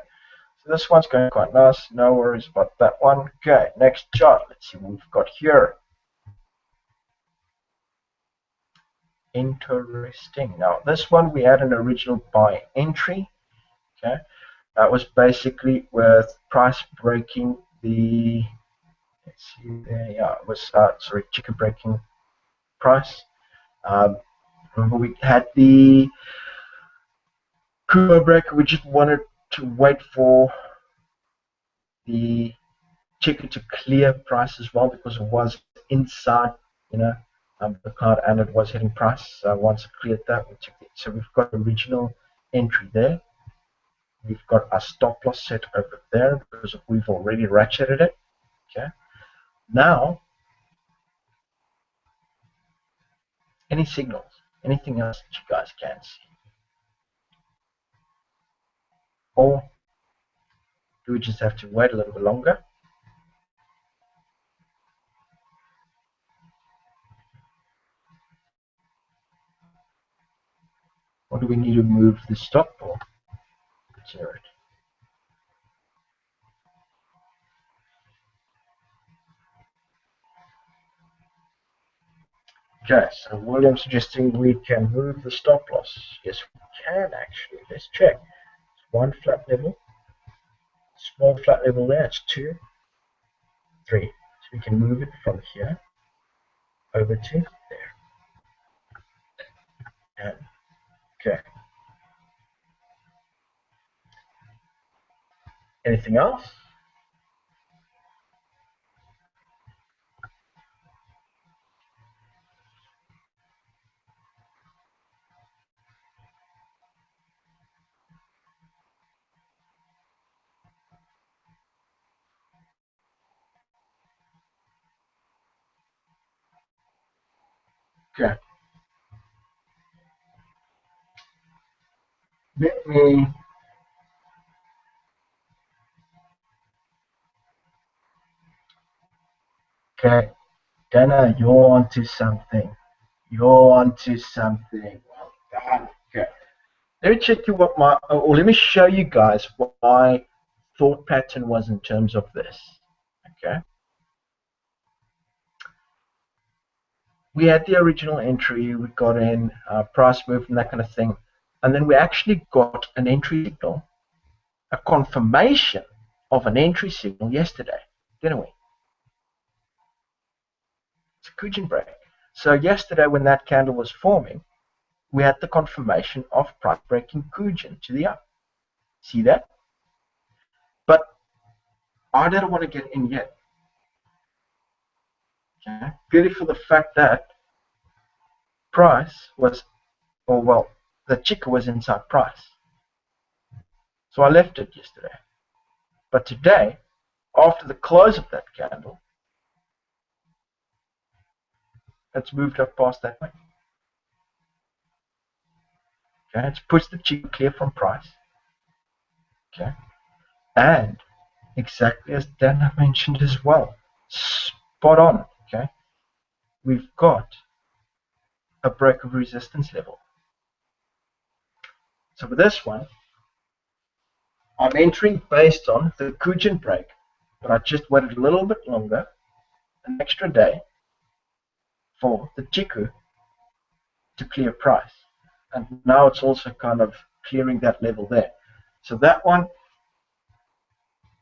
So this one's going quite nice. No worries about that one. Okay, next chart. Let's see what we've got here. Interesting. Now, this one we had an original buy entry. Okay, that was basically with price breaking the. Let's see there. Yeah, it was sorry, chicken breaking price. Remember we had the Kumo break. We just wanted to wait for the chicken to clear price as well, because it was inside, the card, and it was hitting price. So once it cleared that, we took it. So we've got original entry there. We've got our stop loss set over there because we've already ratcheted it. Okay. Now, any signals, anything else that you guys can see, or do we just have to wait a little bit longer? Or do we need to move the stop for? Zero it. Okay, so William's suggesting we can move the stop loss. Yes, we can actually. Let's check. It's one flat level, small flat level there. It's 2, 3. So we can move it from here over to there. And okay. Anything else? Okay. Let me. Okay, Dana, you're onto something. You're onto something. Well done. Okay. Let me check you what my, or let me show you guys what my thought pattern was in terms of this. Okay. We had the original entry, we got in price move and that kind of thing, and then we actually got an entry signal, a confirmation of an entry signal yesterday, didn't we? It's a Kujin break. So yesterday, when that candle was forming, we had the confirmation of price breaking Kujin to the up. See that? But I didn't want to get in yet. Okay? Purely for the fact that price was, or well, the chica was inside price. So I left it yesterday. But today, after the close of that candle, it's moved up past that way. Okay, it's pushed the chica clear from price. Okay, and exactly as Dana mentioned as well, spot on. Okay, we've got a break of resistance level. So for this one, I'm entering based on the Kujin break, but I just waited a little bit longer, an extra day, for the Chiku to clear price. And now it's also kind of clearing that level there. So that one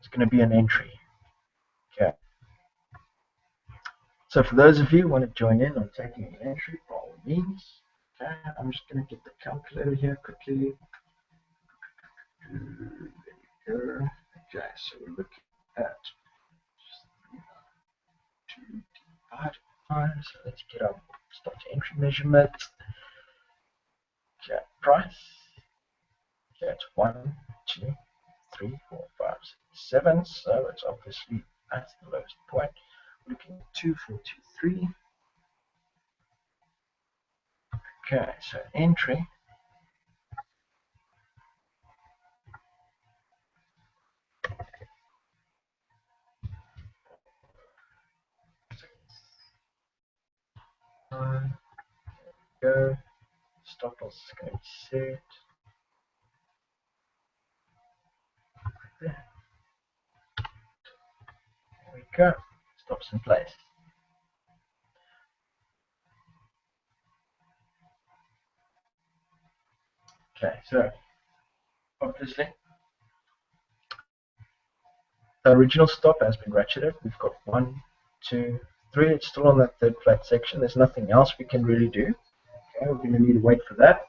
is going to be an entry. Okay. So for those of you who want to join in on taking an entry, by all means. Okay, I'm just going to get the calculator here quickly. Okay, so we're looking at 2 divided by, so let's get our start entry measurement. Okay, price. Okay, it's 1, 2, 3, 4, 5, 6, 7. So it's obviously at the lowest point. We're looking at 2, 4, 2, 3. Okay, so entry. Go. Stop loss is going to be set. There we go. Stops in place. Okay, so obviously the original stop has been ratcheted. We've got 1, 2, 3. It's still on that third flat section. There's nothing else we can really do. Okay, we're going to need to wait for that.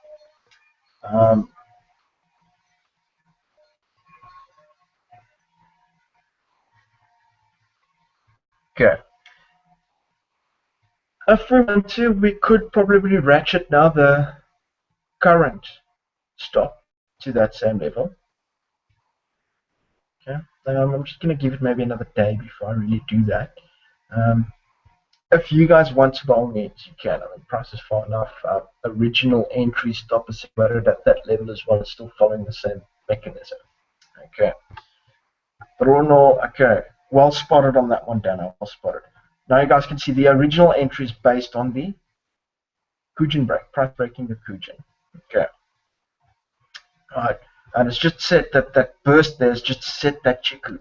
Okay. If we want to, we could probably ratchet now the current stop to that same level. Okay. I'm just going to give it maybe another day before I really do that. If you guys want to, by all means, you can. I mean, price is far enough. Original entry stop is situated at that level as well. It's still following the same mechanism. Okay. Bruno, okay. Well spotted on that one, Dano. Well spotted. Now you guys can see the original entry is based on the Kujin break, price breaking the Kujin. Okay. All right. And it's just set that burst there is just set that Chiku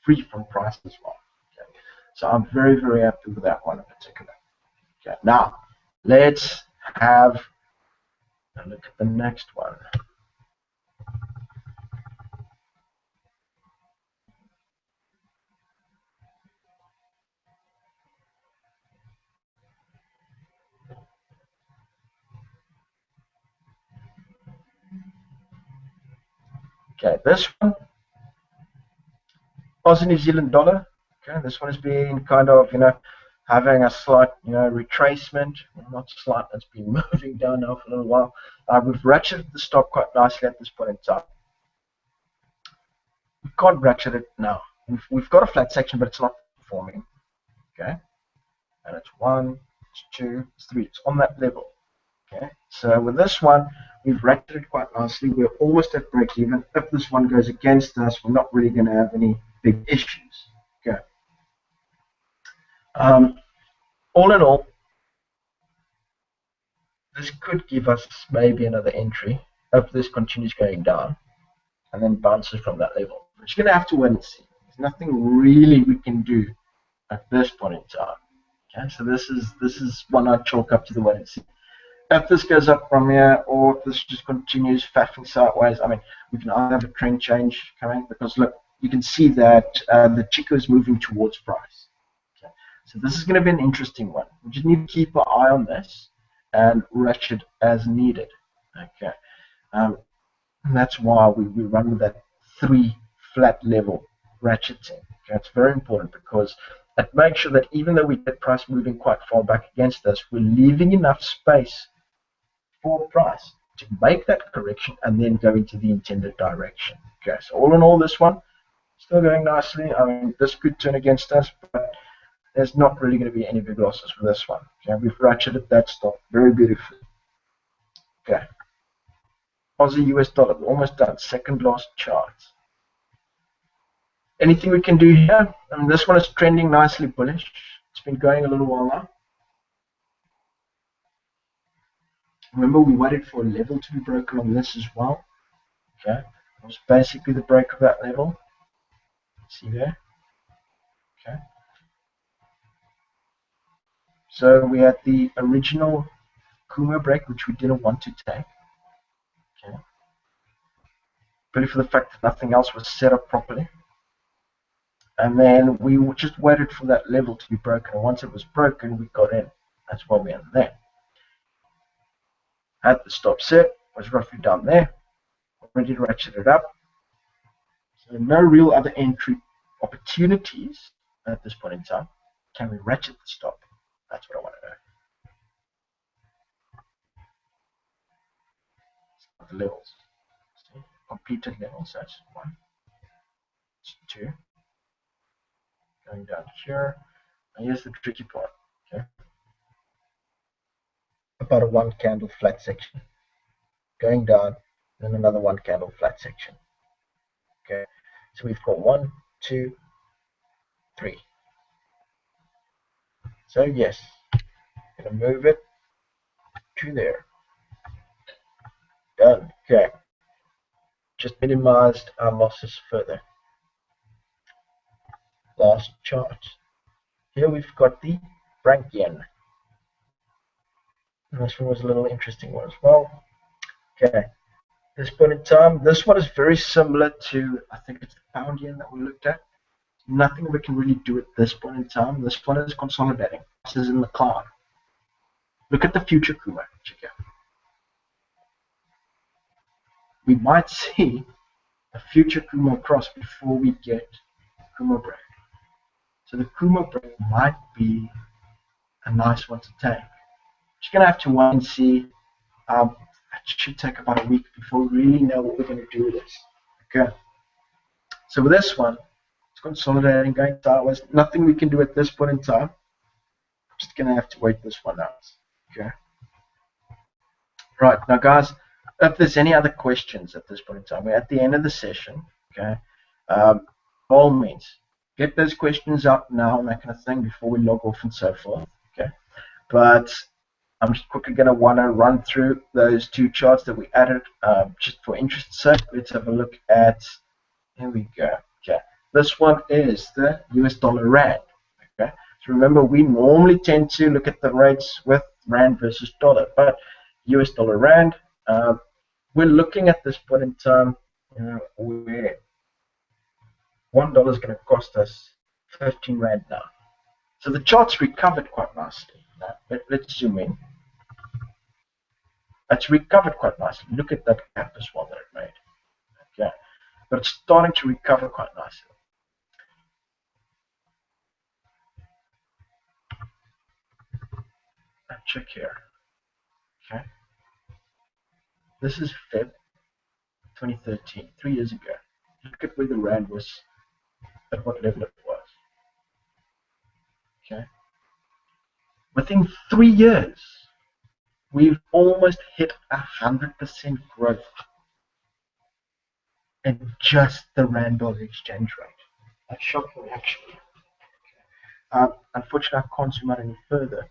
free from price as well. Okay. So I'm very, very happy with that one in particular. Okay. Now, let's have a look at the next one. Okay, this one, Aussie New Zealand dollar. Okay, this one has been kind of, having a slight, retracement. Well, not slight, it's been moving down now for a little while. We've ratcheted the stop quite nicely at this point in time. We can't ratchet it now. We've got a flat section, but it's not forming. Okay, and it's 1, 2, 3. It's on that level. Okay, so with this one, we've ratcheted it quite nicely. We're almost at break even. If this one goes against us, we're not really going to have any big issues. Okay. All in all, this could give us maybe another entry if this continues going down and then bounces from that level. We're just going to have to wait and see. There's nothing really we can do at this point in time. Okay, so this is one I'd chalk up to the wait and see. If this goes up from here, or if this just continues faffing sideways, I mean, we can either have a trend change coming, because look, you can see that the Chico is moving towards price. Okay. So this is going to be an interesting one. We just need to keep an eye on this and ratchet as needed. Okay, and that's why we run with that 3 flat level ratcheting. Okay. It's very important because it makes sure that even though we get price moving quite far back against us, we're leaving enough space for price to make that correction and then go into the intended direction. Okay, so all in all, this one still going nicely. I mean, this could turn against us, but there's not really going to be any big losses for this one. Okay, we've ratcheted that stop very beautifully. Okay, Aussie US dollar, we're almost done. Second last chart. Anything we can do here? I mean, this one is trending nicely bullish. It's been going a little while now. Remember, we waited for a level to be broken on this as well. Okay, it was basically the break of that level. See there? Okay. So we had the original Kuma break, which we didn't want to take. Okay. Purely for the fact that nothing else was set up properly. And then we just waited for that level to be broken. And once it was broken, we got in. That's why we ended there. Had the stop set, was roughly down there. Already ratcheted up. So no real other entry opportunities at this point in time. Can we ratchet the stop? That's what I want to know. The levels. See? Completed levels, that's 1, 2. Going down here. And here's the tricky part. Okay. About a 1 candle flat section. Going down, then another 1 candle flat section. Okay. So we've got 1, 2, 3. So yes, I'm going to move it to there. Done. Okay. Just minimized our losses further. Last chart. Here we've got the franc yen. And this one was a little interesting one as well. Okay. This point in time, this one is very similar to, I think it's the pound yen that we looked at. Nothing we can really do at this point in time. This one is consolidating. This is in the cloud. Look at the future Kuma. Check out. We might see a future Kuma cross before we get Kuma break. So the Kuma break might be a nice one to take. Just gonna have to wait and see. It should take about a week before we really know what we're going to do with this. Okay. So with this one, it's consolidating, going sideways. Nothing we can do at this point in time. Just gonna have to wait this one out. Okay. Right now, guys. If there's any other questions at this point in time, we're at the end of the session. Okay. By all means, get those questions up now and that kind of thing before we log off and so forth. Okay. But I'm just quickly going to want to run through those 2 charts that we added just for interest's sake. Let's have a look at, here we go. Okay, this one is the US dollar rand. Okay, so remember we normally tend to look at the rates with rand versus dollar, but US dollar rand, we're looking at this point in time where $1 is going to cost us 15 rand now. So the chart's recovered quite nicely. Now, let's zoom in. It's recovered quite nicely. Look at that gap as well that it made. Okay, but it's starting to recover quite nicely. And check here. Okay, this is Feb 2013, 3 years ago. Look at where the rand was, at what level it was. Okay, within 3 years, we've almost hit 100% growth in just the rand-dollar exchange rate. That's shocking, actually. Unfortunately, I can't zoom out any further.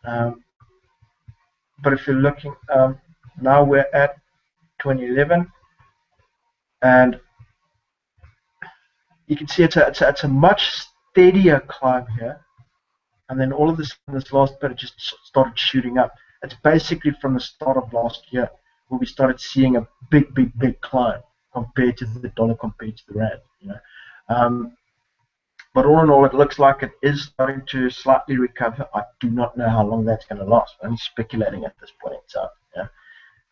But if you're looking, now we're at 2011, and you can see it's a much steadier climb here. And then all of this last bit, it just started shooting up. It's basically from the start of last year where we started seeing a big climb compared to the dollar, compared to the rand. You know, but all in all, it looks like it is starting to slightly recover. I do not know how long that's going to last. I'm speculating at this point in time.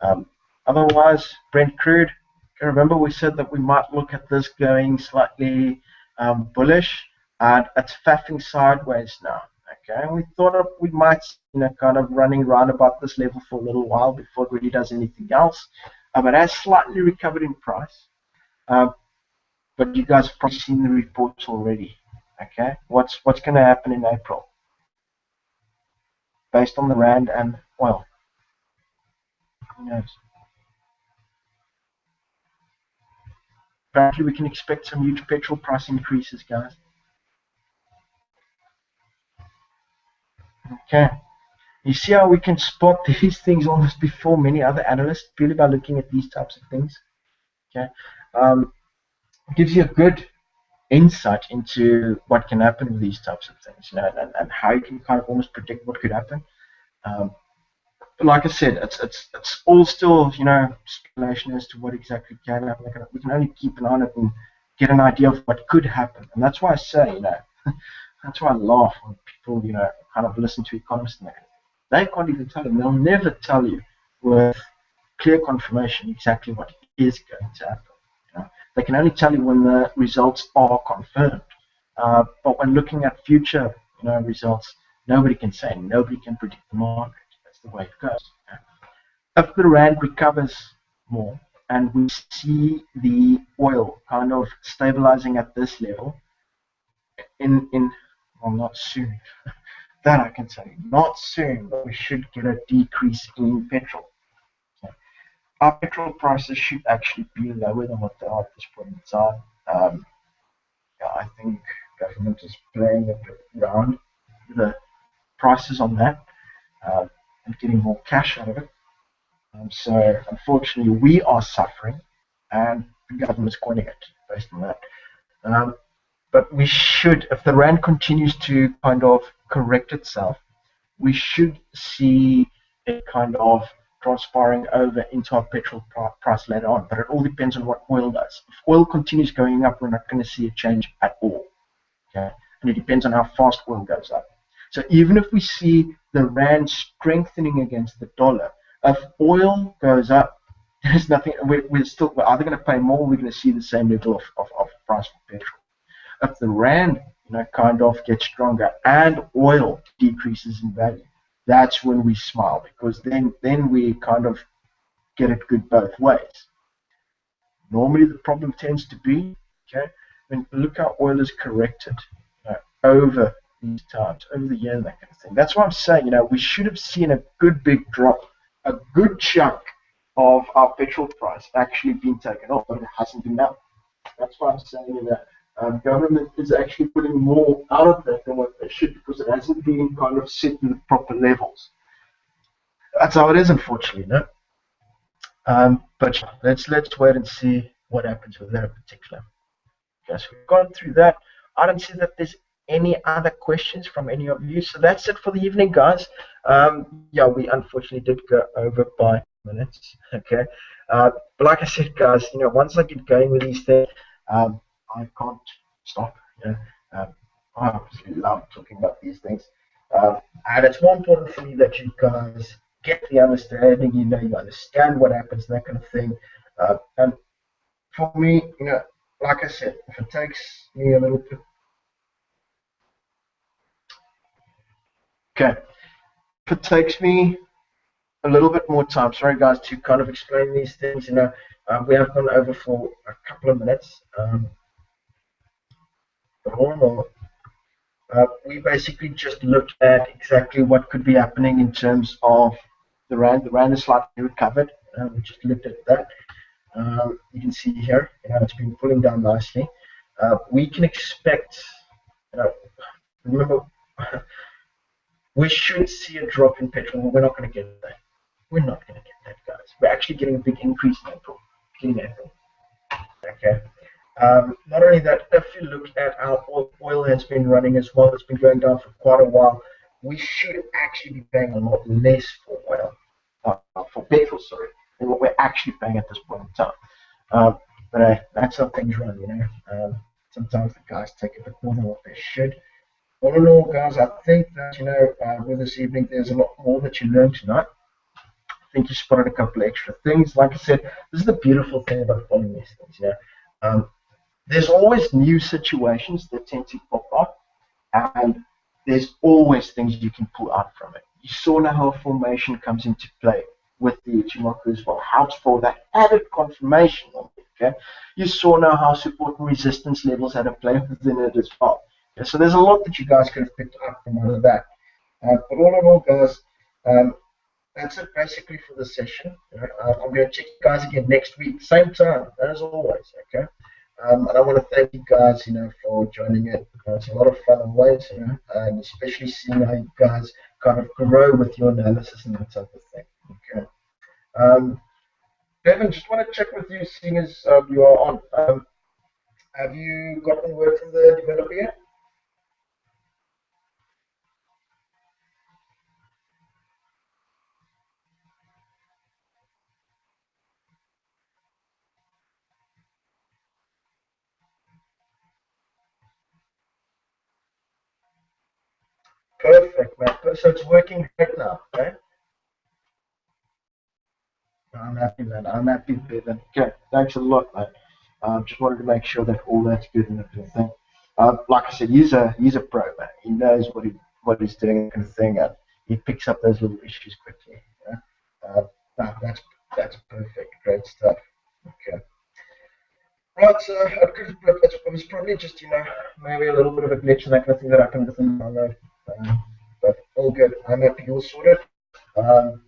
Yeah. Otherwise, Brent crude. Remember, we said that we might look at this going slightly bullish, and it's faffing sideways now. Okay, and we thought we might, kind of running around about this level for a little while before it really does anything else. But it has slightly recovered in price. But you guys have probably seen the reports already. Okay, what's going to happen in April based on the rand and oil? Who knows? Apparently, we can expect some huge petrol price increases, guys. Okay. You see how we can spot these things almost before many other analysts, purely by looking at these types of things. Okay. Gives you a good insight into what can happen with these types of things, and how you can kind of almost predict what could happen. But like I said, it's all still, speculation as to what exactly can happen. We can only keep an eye on it and get an idea of what could happen. And that's why I say, that's why I laugh when people, kind of listen to economists and they can't even tell them. They'll never tell you with clear confirmation exactly what is going to happen. They can only tell you when the results are confirmed. But when looking at future, results, nobody can say, nobody can predict the market. That's the way it goes. If the rand recovers more and we see the oil kind of stabilizing at this level, well, not soon. That I can tell you, not soon, but we should get a decrease in petrol. So our petrol prices should actually be lower than what they are at this point in time. Yeah, I think government is playing a bit around the prices on that and getting more cash out of it. So unfortunately, we are suffering, and the government is coining it based on that. Um, but we should, if the rand continues to kind of correct itself, we should see it kind of transpiring over into our petrol price later on. But it all depends on what oil does. If oil continues going up, we're not going to see a change at all. Okay, and it depends on how fast oil goes up. So even if we see the rand strengthening against the dollar, if oil goes up, there's nothing. We're either going to pay more, or we're going to see the same level of price for petrol. If the rand, kind of gets stronger and oil decreases in value, that's when we smile, because then we kind of get it good both ways. Normally, the problem tends to be, okay, when look how oil is corrected, over these times, over the year, and that kind of thing. That's why I'm saying, we should have seen a good big drop, a good chunk of our petrol price actually being taken off, but it hasn't been done. That's why I'm saying that government is actually putting more out of that than what they should, because it hasn't been kind of set to the proper levels. That's how it is, unfortunately. No? But let's wait and see what happens with that in particular. Okay, so we've gone through that. I don't see that there's any other questions from any of you. So that's it for the evening, guys. Yeah, we unfortunately did go over by minutes. Okay, but like I said, guys, once I get going with these things, I can't stop. I obviously love talking about these things, and it's more important for me that you guys get the understanding. You understand what happens, that kind of thing. And for me, like I said, if it takes me a little bit, okay, if it takes me a little bit more time, sorry guys, to kind of explain these things, we have gone over for a couple of minutes. But all in all, we basically just looked at exactly what could be happening in terms of the rand. The rand is slightly recovered. We just looked at that. You can see here, it's been pulling down nicely. We can expect, remember, we should see a drop in petrol, but we're not going to get that. We're not going to get that, guys. We're actually getting a big increase in April, beginning April. Okay. Not only that, if you look at how oil has been running as well, it's been going down for quite a while. We should actually be paying a lot less for oil, for petrol, sorry, than what we're actually paying at this point in time. But that's how things run, sometimes the guys take a bit more than what they should. All in all, guys, I think that, with this evening, there's a lot more that you learned tonight. I think you spotted a couple of extra things. Like I said, this is the beautiful thing about following these things, there's always new situations that tend to pop up, and there's always things you can pull out from it. You saw now how formation comes into play with the Ichimoku as well, how to for that added confirmation of it, okay? You saw now how support and resistance levels had a play within it as well. Okay? So there's a lot that you guys could have picked up from all of that. But all in all, guys, that's it basically for the session. I'm going to check you guys again next week, same time, as always, okay? And I want to thank you guys, for joining it. It's a lot of fun always, and especially seeing how you guys kind of grow with your analysis and that type of thing. Okay. Devin, just want to check with you, seeing as you are on. Have you gotten word from the developer yet? Perfect, man. So it's working great now, okay? I'm happy, man. I'm happy, Devin. Okay, thanks a lot, man. Just wanted to make sure that all that's good and that kind of thing. Like I said, he's a pro, man. He knows what he's doing and kind of thing, and he picks up those little issues quickly. You know? No, that's perfect. Great stuff. Okay. Right, so it was probably just, maybe a little bit of a glitch and that kind of thing that happened with the download. But all good. I'm happy you're sorted. Um,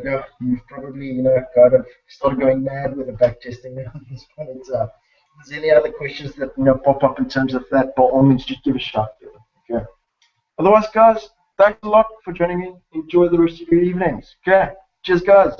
yeah, you've probably, kind of started going mad with the back testing now at this point. If there's any other questions that, pop up in terms of that, by all means, just give a shout. Okay. Otherwise, guys, thanks a lot for joining me. Enjoy the rest of your evenings. Okay. Cheers, guys.